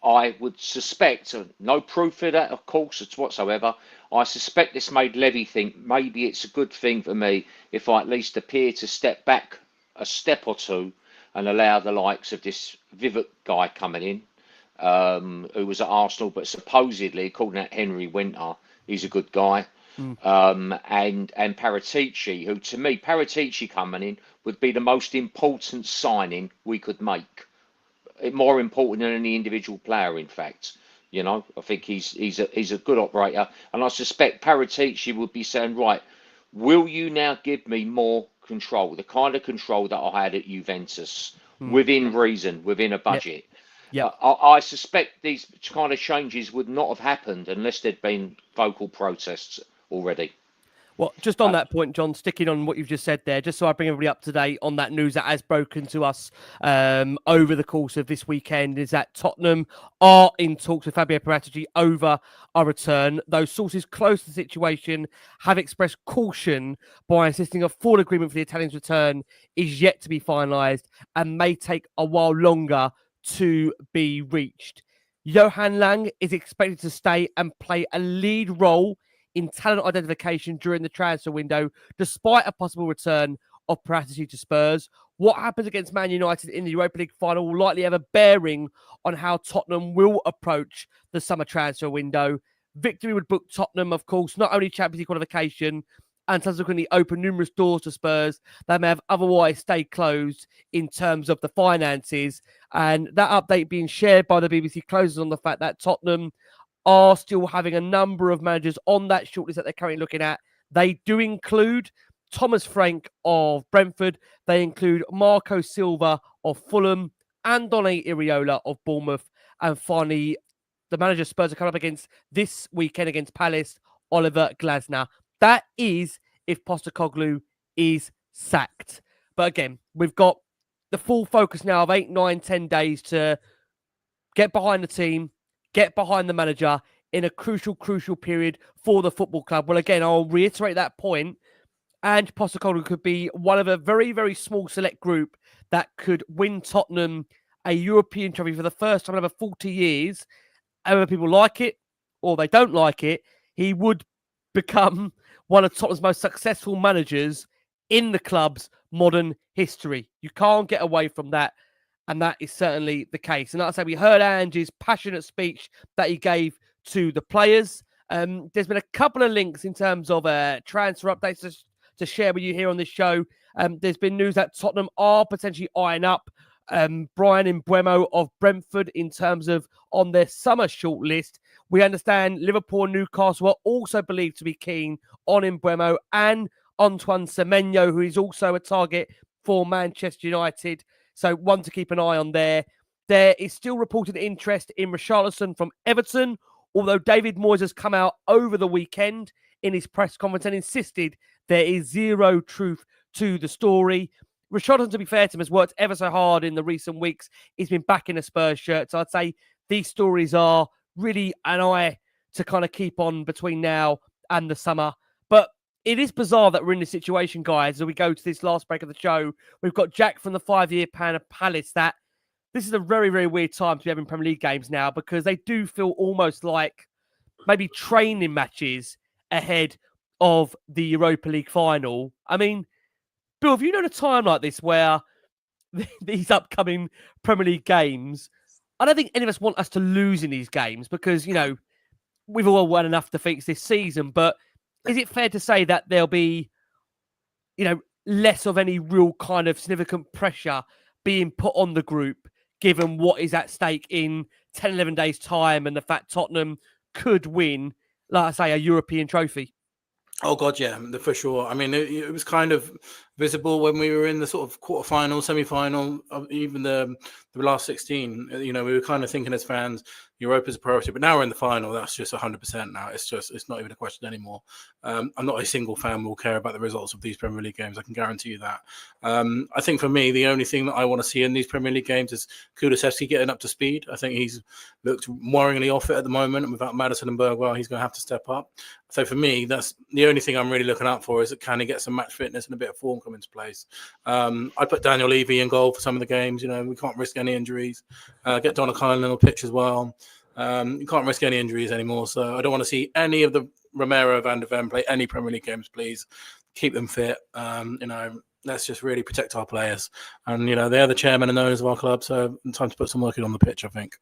D: I would suspect, no proof of that, of course, whatsoever. I suspect this made Levy think maybe it's a good thing for me if I at least appear to step back a step or two and allow the likes of this Vivek guy coming in, who was at Arsenal, but supposedly, according to Henry Winter, he's a good guy. And Paratici, who to me, Paratici coming in would be the most important signing we could make. More important than any individual player, in fact. I think he's a good operator, and I suspect Paratici would be saying, right, will you now give me more control, the kind of control that I had at Juventus, within reason, within a budget.
A: Yeah.
D: I suspect these kind of changes would not have happened unless there'd been vocal protests already.
A: Well, just on that point, John, sticking on what you've just said there, just so I bring everybody up to date on that news that has broken to us over the course of this weekend, is that Tottenham are in talks with Fabio Paratici over our return. Those sources close to the situation have expressed caution by insisting a full agreement for the Italian's return is yet to be finalised and may take a while longer to be reached. Johan Lange is expected to stay and play a lead role in talent identification during the transfer window, despite a possible return of Paratici to Spurs. What happens against Man United in the Europa League final will likely have a bearing on how Tottenham will approach the summer transfer window. Victory would book Tottenham, of course, not only Champions League qualification, and subsequently open numerous doors to Spurs that may have otherwise stayed closed in terms of the finances. And that update being shared by the BBC closes on the fact that Tottenham are still having a number of managers on that shortlist that they're currently looking at. They do include Thomas Frank of Brentford. They include Marco Silva of Fulham and Andone Iraola of Bournemouth. And finally, the manager Spurs are coming up against this weekend against Palace, Oliver Glasner. That is if Postecoglou is sacked. But again, we've got the full focus now of 8, 9, 10 days to get behind the team, get behind the manager in a crucial period for the football club. Well, again, I'll reiterate that point. And Postecoglou could be one of a very, very small select group that could win Tottenham a European trophy for the first time in over 40 years. Whether people like it or they don't like it, he would become one of Tottenham's most successful managers in the club's modern history. You can't get away from that. And that is certainly the case. And like I say, we heard Ange's passionate speech that he gave to the players. There's been a couple of links in terms of transfer updates to share with you here on this show. There's been news that Tottenham are potentially eyeing up Brian MBUEMO of Brentford in terms of on their summer shortlist. We understand Liverpool and Newcastle are also believed to be keen on MBUEMO and Antoine Semenyo, who is also a target for Manchester United. So one to keep an eye on there. There is still reported interest in Richarlison from Everton, although David Moyes has come out over the weekend in his press conference and insisted there is zero truth to the story. Richarlison, to be fair to him, has worked ever so hard in the recent weeks. He's been back in a Spurs shirt. So I'd say these stories are really an eye to kind of keep on between now and the summer. But it is bizarre that we're in this situation, guys, as we go to this last break of the show. We've got Jack from the 5-year plan of Palace. That this is a very, very weird time to be having Premier League games now because they do feel almost like maybe training matches ahead of the Europa League final. I mean, Bill, have you known a time like this where these upcoming Premier League games, I don't think any of us want us to lose in these games because, you know, we've all won enough defeats this season, but is it fair to say that there'll be, you know, less of any real kind of significant pressure being put on the group, given what is at stake in 10, 11 days' time and the fact Tottenham could win, like I say, a European trophy?
B: Oh, God, yeah, for sure. I mean, it was kind of visible when we were in the sort of quarterfinal, semi-final, even the last 16. You know, we were kind of thinking as fans, Europa's a priority, but now we're in the final. That's just 100% now. It's not even a question anymore. I'm not a single fan will care about the results of these Premier League games. I can guarantee you that. I think for me, the only thing that I want to see in these Premier League games is Kulusevski getting up to speed. I think he's looked worryingly off it at the moment, and without Maddison and Bergwijn, he's going to have to step up. So for me, that's the only thing I'm really looking out for is that can he get some match fitness and a bit of form come into place. I put Daniel Levy in goal for some of the games. You know, we can't risk any injuries. Get Donna Cullen on the pitch as well. You can't risk any injuries anymore. So I don't want to see any of the Romero, Van de Ven play any Premier League games, please. Keep them fit. You know, let's just really protect our players. And, you know, they're the chairman and owners of our club. So time to put some work in on the pitch, I think.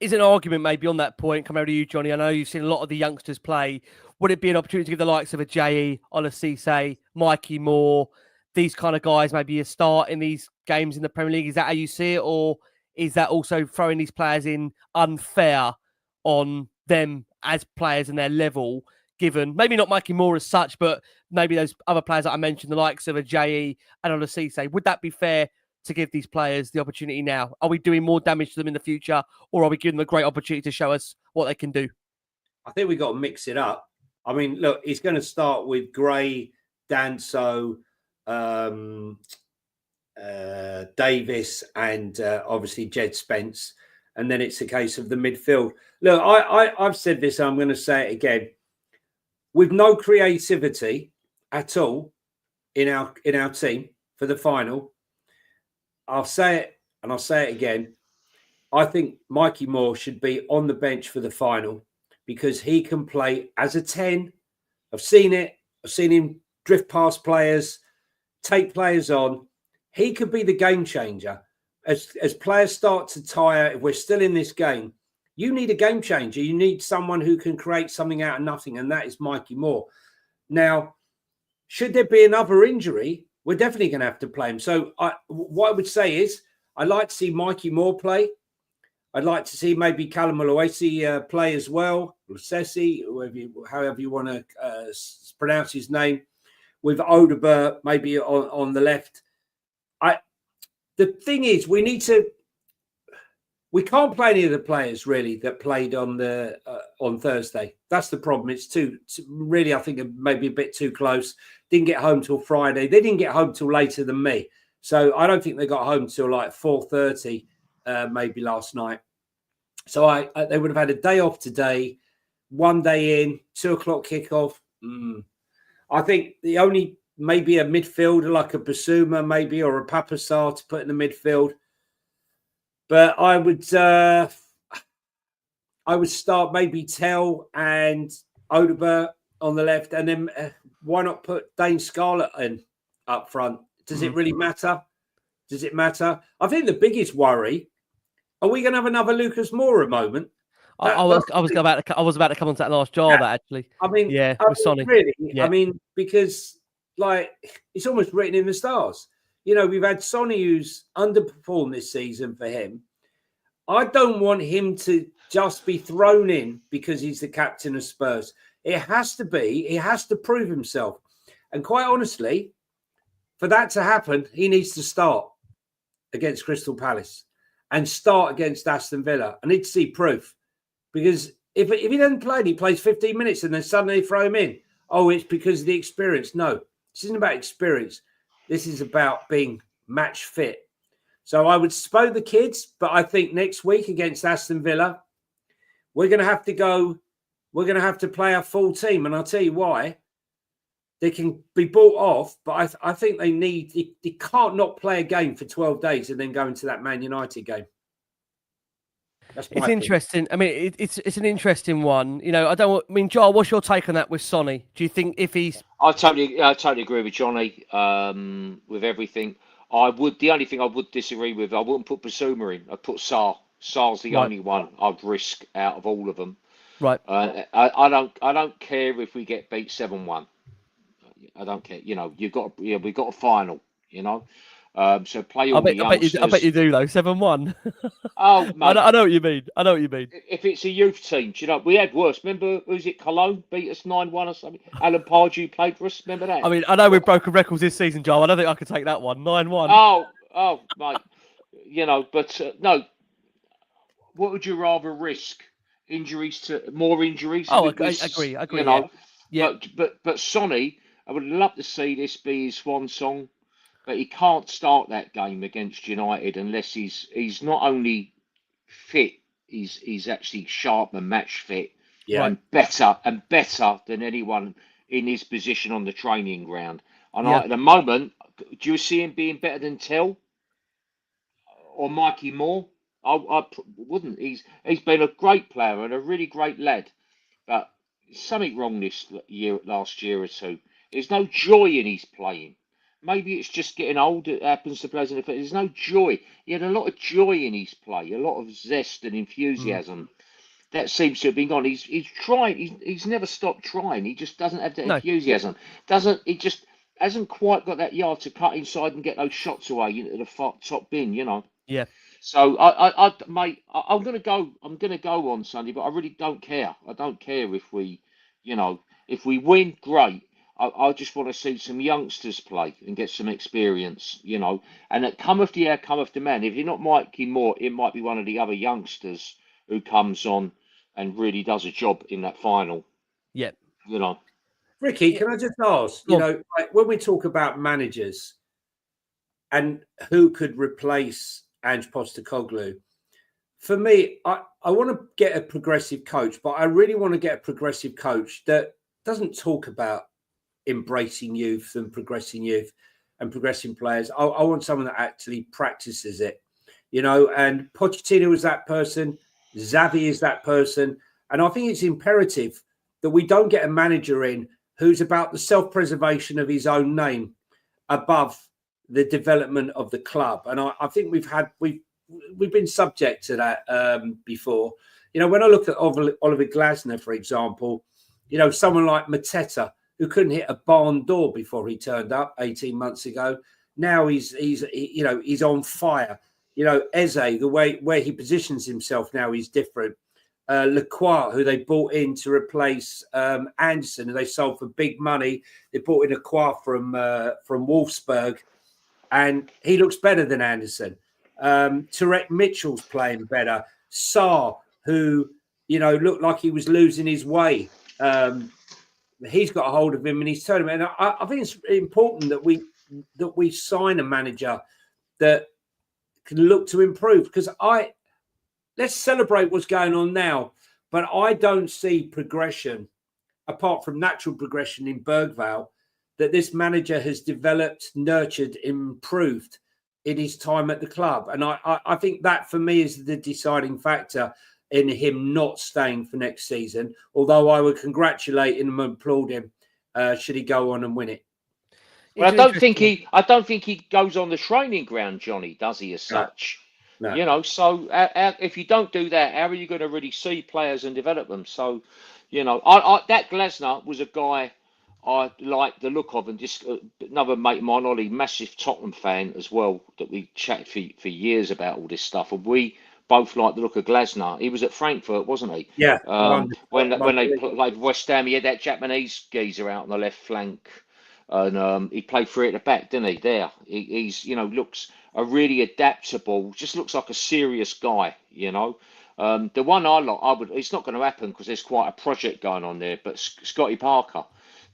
A: Is an argument maybe on that point, come over to you, Johnny. I know you've seen a lot of the youngsters play. Would it be an opportunity to give the likes of a J.E., Olasise, Mikey Moore, these kind of guys maybe a start in these games in the Premier League? Is that how you see it? Or is that also throwing these players in unfair on them as players and their level, given maybe not Mikey Moore as such, but maybe those other players that I mentioned, the likes of a J.E. and Olasise? Would that be fair to give these players the opportunity now? Are we doing more damage to them in the future, or are we giving them a great opportunity to show us what they can do?
C: I think we've got to mix it up. I mean, look, he's going to start with Gray, Danso, Davis, and obviously Jed Spence. And then it's a case of the midfield. Look, I've said this, I'm going to say it again. With no creativity at all in our team for the final, I'll say it and I'll say it again. I think Mikey Moore should be on the bench for the final because he can play as a 10. I've seen it. I've seen him drift past players, take players on. He could be the game changer. As players start to tire, if we're still in this game, you need a game changer. You need someone who can create something out of nothing, and that is Mikey Moore. Now, should there be another injury, we're definitely going to have to play him. So what I would say is I'd like to see Mikey Moore play. I'd like to see maybe Callum Oluwasi play as well, Lusesi, however you want to pronounce his name, with Odegaard maybe on the left. The thing is, we can't play any of the players really that played on Thursday. That's the problem. It's too really, I think maybe a bit too close. Didn't get home till Friday. They didn't get home till later than me. So I don't think they got home till like 4:30, maybe last night. So they would have had a day off today, one day in, 2:00 kickoff. I think the only maybe a midfielder like a Basuma maybe or a Papasar to put in the midfield. But I would start maybe Tell and Odegaard on the left, and then why not put Dane Scarlett in up front? Does it really matter? Does it matter? I think the biggest worry, are we going to have another Lucas Moura moment?
A: I was about to come on to that last Java, actually.
C: I mean,
A: with Sonny.
C: Really?
A: Yeah.
C: I mean, because like it's almost written in the stars. You know, we've had Sonny who's underperformed this season for him. I don't want him to just be thrown in because he's the captain of Spurs. He has to prove himself. And quite honestly, for that to happen, he needs to start against Crystal Palace and start against Aston Villa. I need to see proof. Because if he doesn't play and he plays 15 minutes and then suddenly throw him in, oh, it's because of the experience. No, this isn't about experience. This is about being match fit. So I would spoil the kids, but I think next week against Aston Villa, we're going to have to go. We're going to have to play our full team. And I'll tell you why. They can be bought off, but I think they can't not play a game for 12 days and then go into that Man United game.
A: It's interesting. I mean, it's an interesting one. You know, Joel, what's your take on that with Sonny? Do you think if he's...
D: I totally agree with Johnny with everything. The only thing I would disagree with, I wouldn't put Basuma in. I'd put Sarr. Sarr's the only one I'd risk out of all of them.
A: Right.
D: I don't care if we get beat 7-1. I don't care. You know, we've got a final. You know, so play all the youngsters.
A: I bet you do though. 7-1.
D: Oh, mate.
A: I know what you mean.
D: If it's a youth team, do you know, we had worse. Remember, who's it? Cologne beat us 9-1 or something. Alan Pardew played for us. Remember that?
A: I mean, I know we've broken records this season, Joel. I don't think I could take that one. 9-1.
D: Oh, mate. You know, but no. What would you rather risk? More injuries?
A: Oh, I agree.
D: You know,
A: yeah.
D: But Sonny, I would love to see this be his swan song, but he can't start that game against United unless he's not only fit, he's actually sharp and match fit, and better than anyone in his position on the training ground. And at the moment, do you see him being better than Tell or Mikey Moore? I wouldn't. He's been a great player and a really great lad, but something wrong last year or two. There's no joy in his playing. Maybe it's just getting old. It happens to players in the field. There's no joy. He had a lot of joy in his play, a lot of zest and enthusiasm. That seems to have been gone. He's trying. He's never stopped trying. He just doesn't have that enthusiasm. He just hasn't quite got that yard to cut inside and get those shots away into the top bin. You know.
A: Yeah.
D: So mate, I'm gonna go on Sunday, but I really don't care. I don't care if we win, great. I just want to see some youngsters play and get some experience, you know. And it cometh the air, cometh the man. If you're not Mikey Moore, it might be one of the other youngsters who comes on and really does a job in that final.
A: Yeah.
D: You know.
C: Ricky, can I just ask, you know, like when we talk about managers and who could replace Ange Postecoglou, for me, I want to get a progressive coach, but I really want to get a progressive coach that doesn't talk about embracing youth and progressing players. I want someone that actually practices it, you know, and Pochettino is that person. Xavi is that person. And I think it's imperative that we don't get a manager in who's about the self-preservation of his own name above the development of the club. And I think we've been subject to that before. You know, when I look at Oliver Glasner, for example, you know, someone like Mateta, who couldn't hit a barn door before he turned up 18 months ago. Now he's on fire. You know, Eze, the way where he positions himself now is different. Lacroix, who they bought in to replace Anderson, who they sold for big money. They bought in Lacroix from Wolfsburg, and he looks better than Anderson. Tarek Mitchell's playing better. Sarr, who, you know, looked like he was losing his way. He's got a hold of him and he's turned him. And I think it's important that we sign a manager that can look to improve. Because let's celebrate what's going on now, but I don't see progression apart from natural progression in Bergvall that this manager has developed, nurtured, improved in his time at the club. And I think that for me is the deciding factor. in him not staying for next season. Although I would congratulate him and applaud him should he go on and win it.
D: Well, I don't think he goes on the training ground, Johnny, does he, as such?
C: No.
D: You know, so if you don't do that, how are you going to really see players and develop them? So, you know, that Glasner was a guy I liked the look of, and just another mate of mine, Ollie, massive Tottenham fan as well, that we chatted for years about all this stuff, and we both liked the look of Glasner. He was at Frankfurt, wasn't he?
C: Yeah.
D: When they played West Ham, he had that Japanese geezer out on the left flank. And he played free at the back, didn't he? There, he's looks a really adaptable. Just looks like a serious guy, you know. The one I like, it's not going to happen because there's quite a project going on there. But Scotty Parker,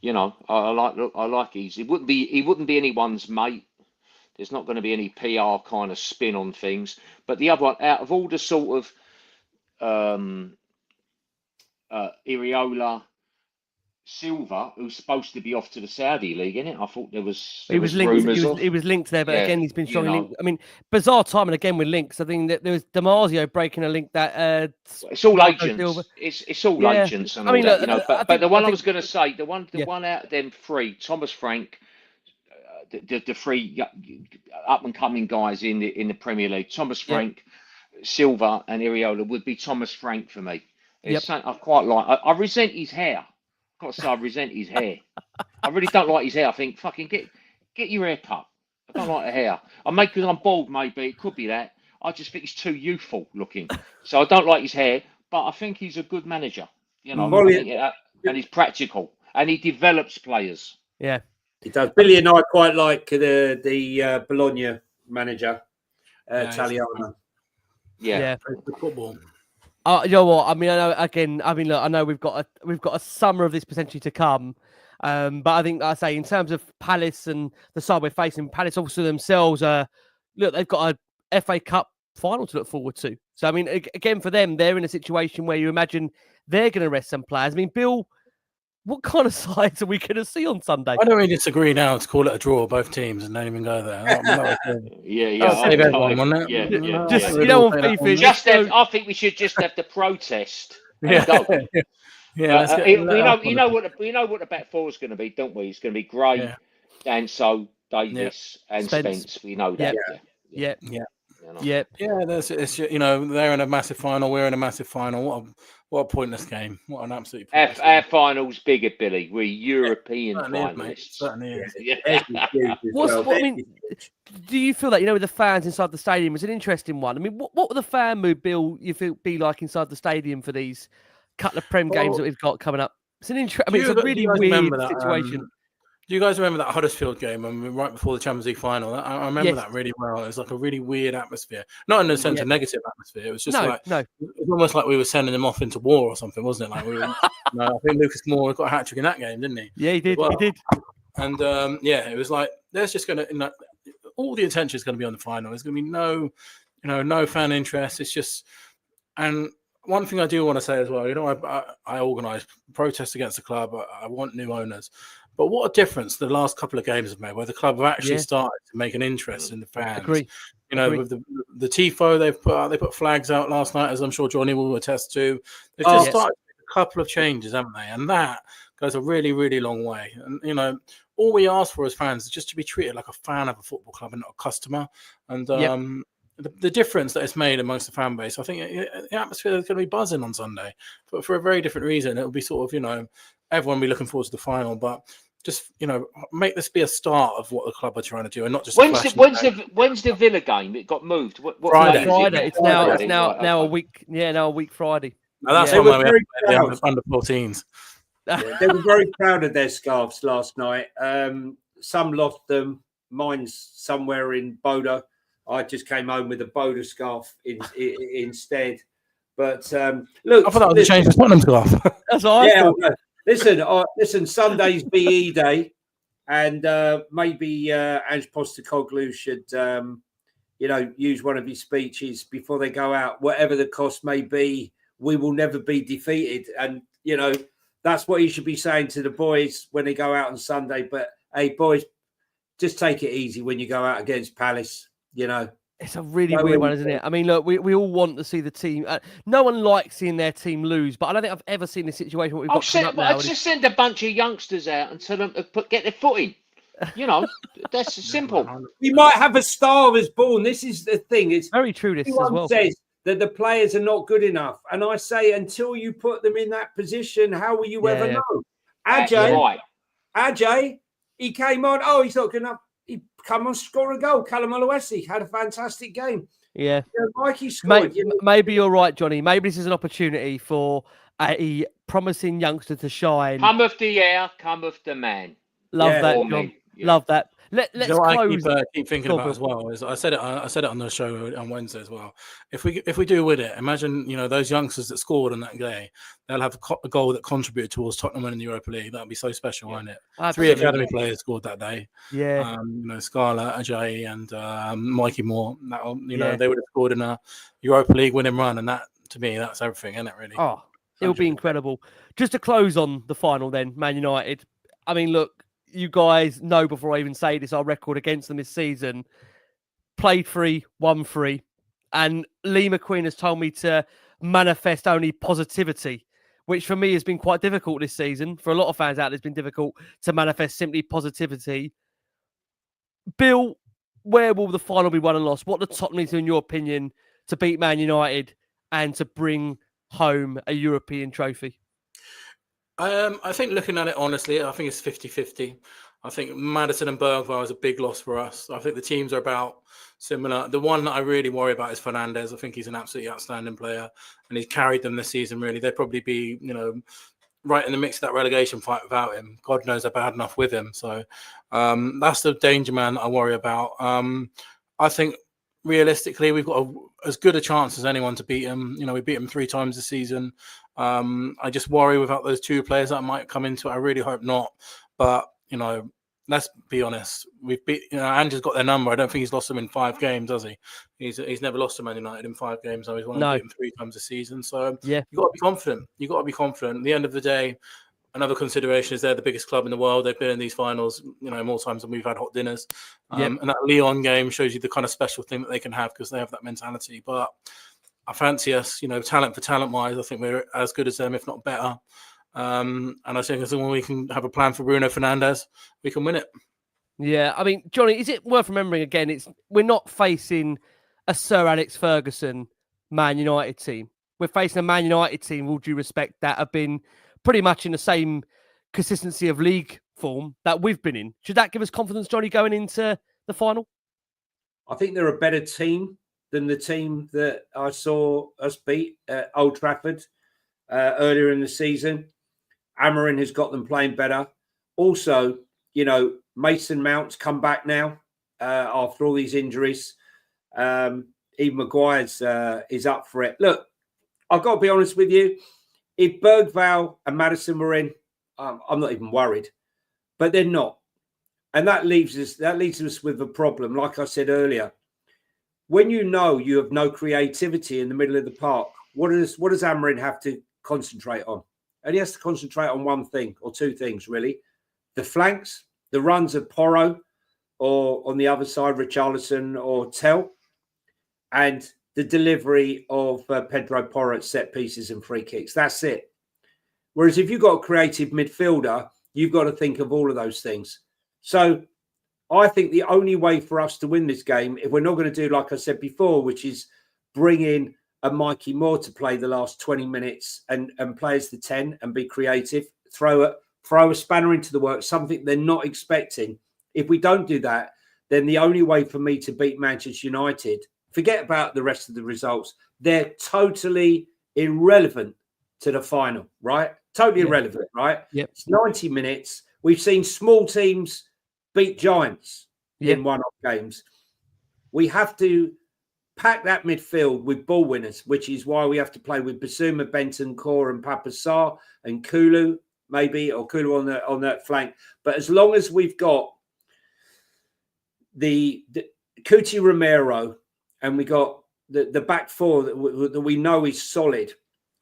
D: you know, I like. He wouldn't be anyone's mate. There's not going to be any PR kind of spin on things. But the other one, out of all the sort of Iriola, Silva, who's supposed to be off to the Saudi League, isn't it? I thought there was
A: linked. He was linked there, but again, he's been strongly linked. I mean, bizarre timing again with links. I think that there was Damasio breaking a link that.
D: It's all agents. It's all agents. And I mean, look, but the one I was going to say, the one out of them three, Thomas Frank, the three up and coming guys in the Premier League, Thomas Frank, Silva, and Iriola would be Thomas Frank for me. It's something I quite like. I resent his hair. Got to say, I resent his hair. I really don't like his hair. I think, fucking get your hair cut. I don't like the hair. Because I'm bald, maybe. It could be that. I just think he's too youthful looking. So I don't like his hair, but I think he's a good manager. You know, and he's practical. And he develops players.
A: Yeah.
C: He does. Billy and I quite like the Bologna manager, Italiano.
D: Yeah.
B: Football.
A: You know what? I mean, I know. Again, I mean, look, I know we've got a summer of this potentially to come, but I think, like I say, in terms of Palace and the side we're facing, Palace also themselves, look, they've got a FA Cup final to look forward to. So, I mean, again, for them, they're in a situation where you imagine they're going to rest some players. I mean, Bill, what kind of sides are we going to see on Sunday?
B: I don't really disagree now to call it a draw, both teams, and don't even go there.
D: Save
B: everyone, wouldn't it?
D: I think we should just have the protest.
B: We know
D: what the back four is going to be, don't we? It's going to be Gray, Danso, Davis, and Spence. We know that.
A: Yeah.
B: Yeah, it's they're in a massive final. We're in a massive final. What a pointless game! What an absolute.
D: Our final's bigger, Billy. We're European finalists.
B: Certainly is.
A: I mean, do you feel that with the fans inside the stadium? It's an interesting one. I mean, what would the fan mood, Bill, you feel be like inside the stadium for these couple of Prem games that we've got coming up? It's an it's a really weird situation.
B: Do you guys remember that Huddersfield game right before the Champions League final? I remember that really well. It was like a really weird atmosphere. Not in the sense of negative atmosphere. It was just it was almost like we were sending them off into war or something, wasn't it? Like I think Lucas Moore got a hat-trick in that game, didn't he?
A: Yeah, he did. Well. He did.
B: And it was like there's just going to all the attention is going to be on the final. There's going to be no fan interest. It's just and one thing I do want to say as well, I organise protests against the club. I want new owners. But what a difference the last couple of games have made, where the club have actually started to make an interest in the fans.
A: Agree.
B: With the TIFO, they put flags out last night, as I'm sure Johnny will attest to. They've just started a couple of changes, haven't they? And that goes a really, really long way. And all we ask for as fans is just to be treated like a fan of a football club and not a customer. And the difference that it's made amongst the fan base, I think the atmosphere is going to be buzzing on Sunday, but for a very different reason. It'll be sort of everyone will be looking forward to the final, but. Just make this be a start of what the club are trying to do, and not just.
D: When's the Villa game? It got moved. What
A: Friday. It's now a week. Yeah, now a week Friday.
B: Now that's when we have the under 14s.
C: They were very proud of their scarves last night. Some lost them. Mine's somewhere in Bodo. I just came home with a Bodo scarf instead. But look,
B: I thought that was a change for Tottenham scarf.
A: That's all. Yeah.
C: Listen. Sunday's BE day, and maybe Ange Postecoglou should, use one of his speeches before they go out. Whatever the cost may be, we will never be defeated, and that's what he should be saying to the boys when they go out on Sunday. But hey, boys, just take it easy when you go out against Palace.
A: It's a really
C: So
A: weird one,
C: we-
A: isn't it? I mean, look, we all want to see the team. No one likes seeing their team lose, but I don't think I've ever seen a situation where we've got coming up now.
D: I'll just send a bunch of youngsters out and tell them to get their foot in. You know, that's simple.
C: We might have a star is born. This is the thing. It's
A: Very true, this as
C: everyone
A: well.
C: says that the players are not good enough. And I say, until you put them in that position, how will you ever know?
D: That's
C: Ajay,
D: right.
C: Ajay, he came on. Oh, he's not good enough. He come on, score a goal. Callum Oluwesi had a fantastic game.
A: Yeah.
C: Mikey scored.
A: Maybe you're right, Johnny. Maybe this is an opportunity for a promising youngster to shine.
D: Come of the air, come of the man.
A: Love that,
D: For
A: John.
D: me. Yeah.
A: Love that. Let's
B: You know what
A: close.
B: I keep thinking
A: Go
B: about
A: on,
B: as well is I said it on the show on Wednesday as well. If we do win it, imagine those youngsters that scored on that day, they'll have a goal that contributed towards Tottenham winning the Europa League. That'd be so special, wouldn't it?
A: Absolutely.
B: 3 academy players scored that day.
A: Yeah.
B: Scarlett, Ajay, and Mikey Moore.
A: Yeah.
B: They would have scored in a Europa League winning run, and that to me that's everything, isn't it? Really.
A: Oh, it'll be incredible. Just to close on the final, then, Man United. I mean, look. You guys know before I even say this, our record against them this season, played 3, won 3. And Lee McQueen has told me to manifest only positivity, which for me has been quite difficult this season. For a lot of fans out there, it's been difficult to manifest simply positivity. Bill, where will the final be won and lost? What the Tottenham need to, in your opinion, to beat Man United and to bring home a European trophy?
B: I think looking at it honestly, I think it's 50-50. I think Maddison and Bergwijn is a big loss for us. I think the teams are about similar. The one that I really worry about is Fernandes. I think he's an absolutely outstanding player and he's carried them this season, really. They'd probably be, right in the mix of that relegation fight without him. God knows they're bad enough with him. So that's the danger man I worry about. I think realistically, we've got as good a chance as anyone to beat him. We beat him 3 times this season. I just worry without those 2 players that might come into it. I really hope not. But, let's be honest. We've beat, Ange's got their number. I don't think he's lost them in 5 games, has he? He's never lost to Man United in 5 games. So he's won to beat them 3 times a season. So
A: yeah,
B: you've got to be confident. You've got to be confident. At the end of the day, another consideration is they're the biggest club in the world. They've been in these finals, more times than we've had hot dinners. And that Lyon game shows you the kind of special thing that they can have because they have that mentality. But I fancy us, talent for talent-wise, I think we're as good as them, if not better. And I think as when we can have a plan for Bruno Fernandes, we can win it. Yeah,
A: I mean, Johnny, is it worth remembering again? We're not facing a Sir Alex Ferguson Man United team. We're facing a Man United team, with all due respect, that have been pretty much in the same consistency of league form that we've been in. Should that give us confidence, Johnny, going into the final?
C: I think they're a better team than the team that I saw us beat at Old Trafford earlier in the season. Amorim has got them playing better. Also, Mason Mount's come back now after all these injuries. Even Maguire's is up for it. Look, I've got to be honest with you. If Bergwijn and Maddison were in, I'm not even worried. But they're not. And that leaves us with a problem. Like I said earlier, when you have no creativity in the middle of the park, what does Amorim have to concentrate on? And he has to concentrate on one thing or 2 things, really. The flanks, the runs of Porro, or on the other side, Richarlison or Tell, and the delivery of Pedro Porro at set pieces and free kicks. That's it. Whereas if you've got a creative midfielder, you've got to think of all of those things. So I think the only way for us to win this game, if we're not going to do, like I said before, which is bring in a Mikey Moore to play the last 20 minutes and play as the 10 and be creative, throw a spanner into the works, something they're not expecting. If we don't do that, then the only way for me to beat Manchester United, forget about the rest of the results, they're totally irrelevant to the final, right? Totally irrelevant, right?
A: Yep.
C: It's 90 minutes. We've seen small teams beat giants in one-off games. We have to pack that midfield with ball winners, which is why we have to play with Basuma, Benton, Core, and Papa Sarr and Kulu, maybe, or Kulu on that flank. But as long as we've got the Cuti Romero and we got the back 4 that we know is solid,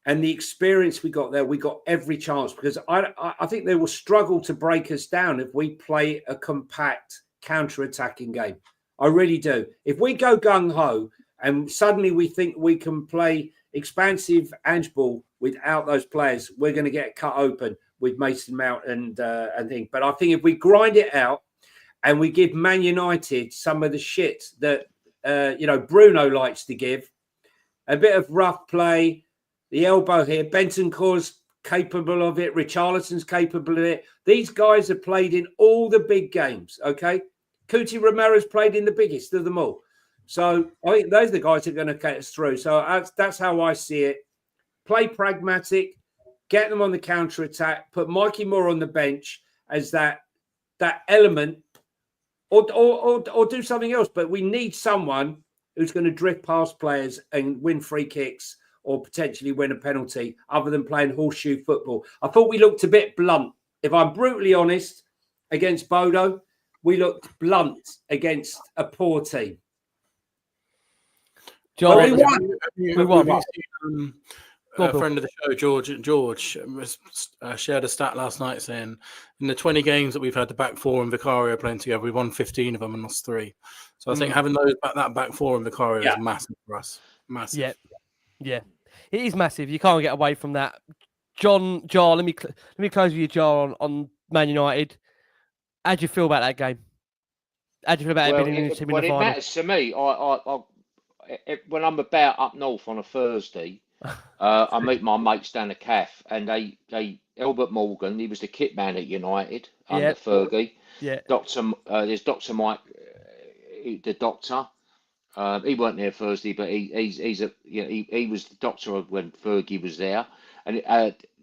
C: and the experience we got there, we got every chance, because I think they will struggle to break us down if we play a compact counter-attacking game. I really do. If we go gung-ho and suddenly we think we can play expansive handball without those players, we're going to get cut open with Mason Mount and things. But I think if we grind it out and we give Man United some of the shit that Bruno likes to give, a bit of rough play, the elbow here, Bentancur's capable of it, Richarlison's capable of it. These guys have played in all the big games, okay? Cuti Romero's played in the biggest of them all. So I think those are the guys that are going to get us through. So that's how I see it. Play pragmatic, get them on the counter-attack, put Mikey Moore on the bench as that element, or do something else. But we need someone who's going to drift past players and win free kicks or potentially win a penalty other than playing horseshoe football. I thought we looked a bit blunt. If I'm brutally honest, against Bodo, we looked blunt against a poor team.
A: John,
C: we won.
A: We won.
B: A friend of the show, George shared a stat last night saying in the 20 games that we've had the back four and Vicario playing together, we won 15 of them and lost 3. So I think having that back four and Vicario is massive for us. Massive.
A: Yeah, it is massive. You can't get away from that. Jar, let me close with you, Jar, on Man United. How do you feel about that game? How do you feel about it being in the final?
D: It matters to me. When I'm about up north on a Thursday, I meet my mates down the Caff, and they Albert Morgan, he was the kit man at United under Fergie.
A: Yeah.
D: There's Dr. Mike, the doctor. He weren't there Thursday, but he was the doctor when Fergie was there, and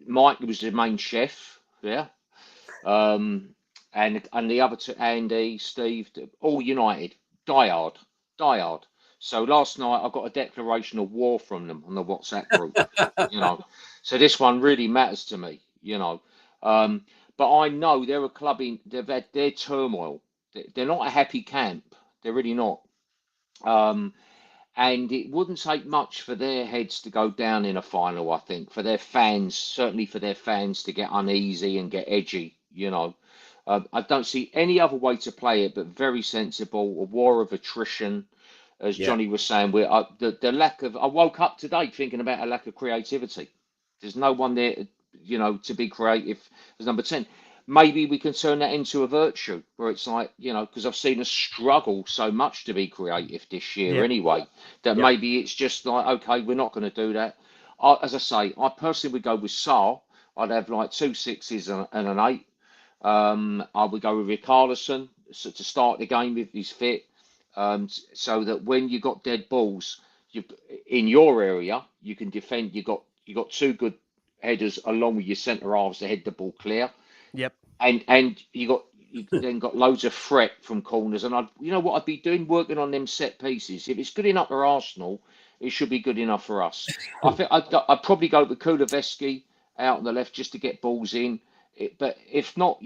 D: Mike was the main chef there. And the other two, Andy, Steve, all United, diehard. So last night I got a declaration of war from them on the WhatsApp group, So this one really matters to me, But I know they're a club they've had their turmoil. They're not a happy camp. They're really not. And it wouldn't take much for their heads to go down in a final, I think, for their fans, certainly for their fans to get uneasy and get edgy, I don't see any other way to play it, but very sensible, a war of attrition. As Johnny was saying, the lack of. I woke up today thinking about a lack of creativity. There's no one there, to be creative as number 10. Maybe we can turn that into a virtue, where it's like, because I've seen us struggle so much to be creative this year anyway, that maybe it's just like, okay, we're not going to do that. As I say, I personally would go with Sarr. I'd have like 2 6s and an 8. I would go with Richarlison to start the game if he's fit. So that when you got dead balls, in your area, you can defend. You got 2 good headers along with your centre halves to head the ball clear.
A: Yep.
D: And you then got loads of threat from corners. And what I'd be doing, working on them set pieces. If it's good enough for Arsenal, it should be good enough for us. I think I'd probably go with Kuleveski out on the left just to get balls in. But if not,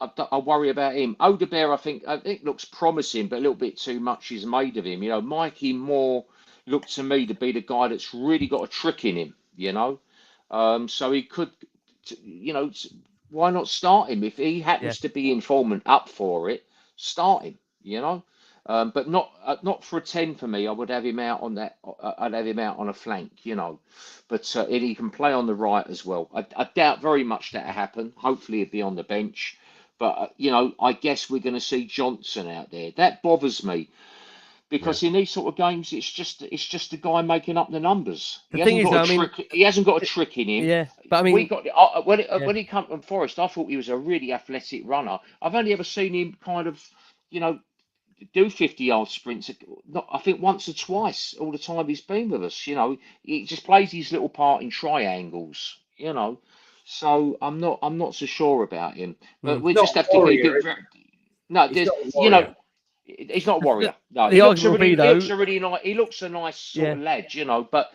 D: I worry about him. Odegaard, I think looks promising, but a little bit too much is made of him. Mikey Moore looked to me to be the guy that's really got a trick in him. So he could, why not start him if he happens to be in form and up for it? Start him, but not for a 10 for me. I would have him out on that. I'd have him out on a flank, But he can play on the right as well. I doubt very much that'll happen. Hopefully he'll be on the bench. But, I guess we're going to see Johnson out there. That bothers me because in these sort of games, it's just a guy making up the numbers. He hasn't got a trick in him.
A: Yeah, but I mean,
D: when he came from Forest, I thought he was a really athletic runner. I've only ever seen him kind of, do 50-yard sprints. I think once or twice all the time he's been with us. He just plays his little part in triangles. So I'm not so sure about him. But we just have to keep it. He's not a warrior. No, he looks a nice sort of lad, But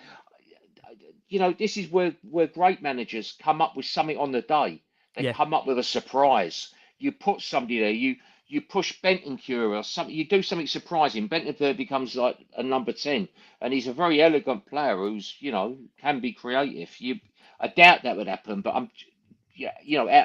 D: this is where great managers come up with something on the day. They come up with a surprise. You put somebody there. You push Bentancur or something. You do something surprising. Bentancur becomes like a number 10, and he's a very elegant player who's can be creative. I doubt that would happen, but out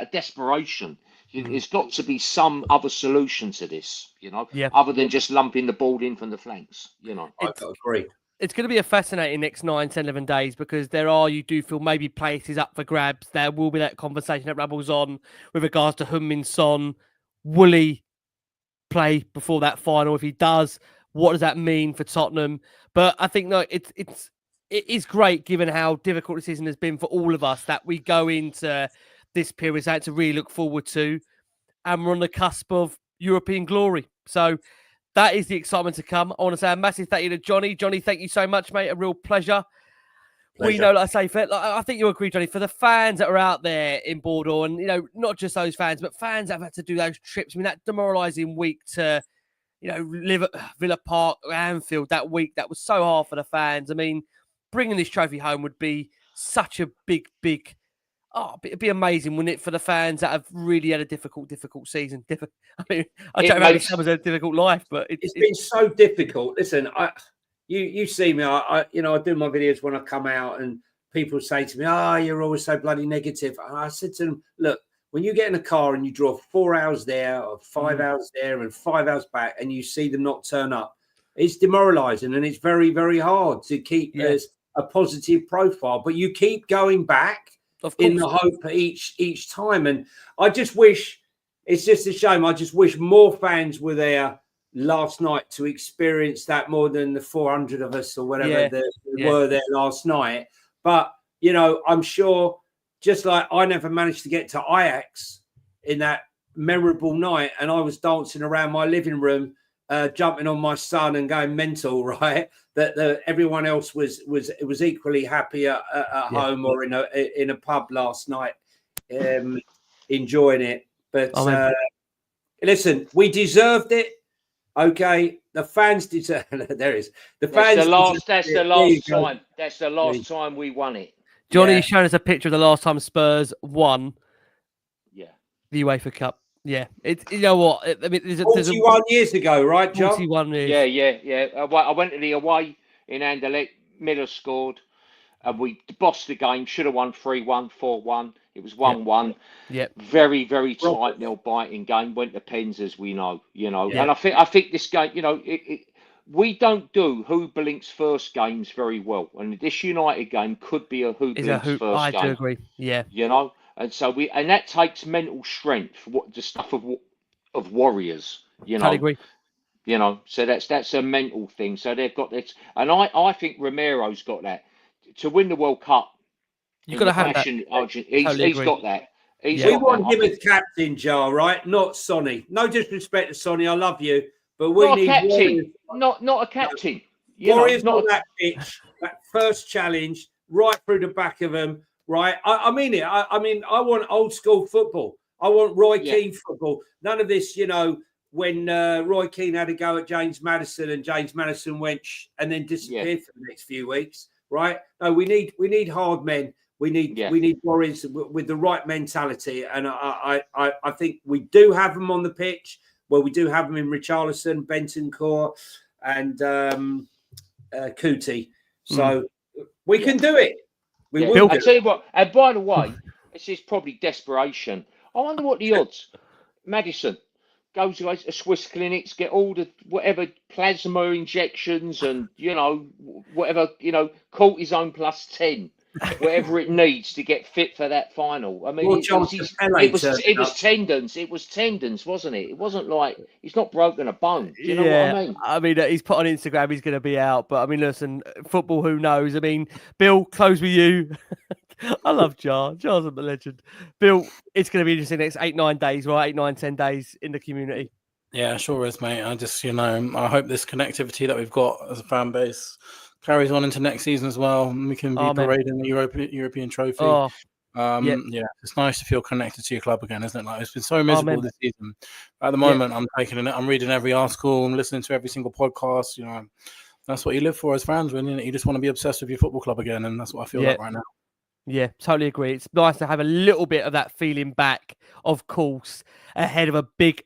D: of desperation, There's got to be some other solution to this,
A: Yeah.
D: other than just lumping the ball in from the flanks,
C: I agree.
A: It's going to be a fascinating next 9, 10, 11 days because you do feel maybe places up for grabs. There will be that conversation that rabbles on with regards to Heung-Min Son. Will he play before that final? If he does, what does that mean for Tottenham? But I think it is great given how difficult the season has been for all of us that we go into this period to really look forward to, and we're on the cusp of European glory. So that is the excitement to come. I want to say a massive thank you to Johnny. Johnny, thank you so much, mate. A real pleasure. We know, like I say, I think you agree, Johnny, for the fans that are out there in Bordeaux, and, not just those fans, but fans that have had to do those trips. I mean, that demoralising week to, live at Villa Park, Anfield, that week, that was so hard for the fans. I mean, bringing this trophy home would be such a big, it'd be amazing, wouldn't it, for the fans that have really had a difficult season. I mean, I don't know if someone's had a difficult life, but
C: it's been so difficult. Listen, you see me, I do my videos when I come out, and people say to me, you're always so bloody negative. And I said to them, look, when you get in a car and you draw 4 hours there or 5 hours there and 5 hours back, and you see them not turn up, it's demoralising, and it's very, very hard to keep as a positive profile. But you keep going back in the hope each time. And I just wish, it's just a shame, I just wish more fans were there last night to experience that more than the 400 of us or whatever were there last night. But, I'm sure, just like I never managed to get to Ajax in that memorable night, and I was dancing around my living room, jumping on my son and going mental, right? That everyone else was equally happy at home or in a pub last night, enjoying it. But listen, we deserved it. Okay, the fans deserve. There is the fans.
D: That's the last time. That's the last time we won it.
A: Johnny's shown us a picture of the last time Spurs won.
D: Yeah,
A: the UEFA Cup. Yeah, it's what I mean. There's
C: 41 years ago, right, John?
A: 41 years.
D: Yeah. I went to the away in Anderlecht. Miller scored, and we bossed the game. Should have won 3-1, 4-1. It was 1-1.
A: Yeah.
D: Very, very tight, nail-biting game. Went to pens, as we know. And I think this game, we don't do Hooperlink's first games very well, and this United game could be a Hooperlink's first game.
A: I do agree. Yeah.
D: And so that takes mental strength. The stuff of warriors.
A: I agree.
D: So that's a mental thing. So they've got this, and I think Romero's got that to win the World Cup.
A: You've got to have that.
D: He's got that.
C: We want him as captain, Jar, right? Not Sonny. No disrespect to Sonny, I love you, but we need
D: captain. Not a captain.
C: Warriors on that pitch, that first challenge, right through the back of them. Right, I mean it. I mean, I want old school football. I want Roy Keane football. None of this, when Roy Keane had a go at James Maddison and James Maddison went and then disappeared for the next few weeks. Right? No, we need hard men. We need warriors with the right mentality, and I think we do have them on the pitch. Well, we do have them in Richarlison, Bentancur, and Kuti. So we can do it.
D: I tell you what, and by the way, this is probably desperation. I wonder what the odds. Maddison goes to a Swiss clinics, get all the whatever plasma injections and whatever cortisone plus 10, whatever it needs to get fit for that final. I mean, it was tendons. It was tendons, wasn't it? It wasn't like he's not broken a bone. Do you know what I mean?
A: I mean, he's put on Instagram he's going to be out, but I mean, listen, football, who knows? I mean, Bill, close with you. I love Jar. Jar's a legend. Bill, it's going to be interesting next 8-9 days, right? 8, 9, 10 days in the community.
B: Yeah, sure is, mate. I just, I hope this connectivity that we've got as a fan base carries on into next season as well. And we can be parading the European trophy. It's nice to feel connected to your club again, isn't it? Like, it's been so miserable this season. At the moment, I'm reading every article, I'm listening to every single podcast. That's what you live for as fans, when you just want to be obsessed with your football club again, and that's what I feel like right now.
A: Yeah, totally agree. It's nice to have a little bit of that feeling back, of course, ahead of a big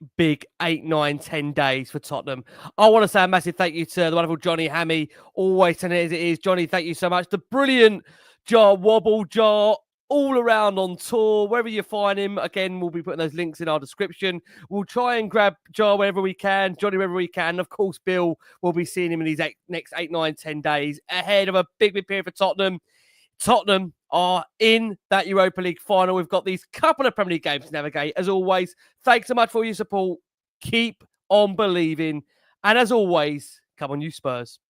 A: 8, 9, 10 days for Tottenham. I want to say a massive thank you to the wonderful Johnny Hammy, always telling it as it is. Johnny, thank you so much. The brilliant Jar Wobble. Jar, all around on tour. Wherever you find him, again, we'll be putting those links in our description. We'll try and grab Jar wherever we can, Johnny wherever we can. Of course, Bill will be seeing him in these next 8, 9, 10 days ahead of a big period for Tottenham. Tottenham are in that Europa League final. We've got these couple of Premier League games to navigate. As always, thanks so much for your support. Keep on believing. And as always, come on, you Spurs.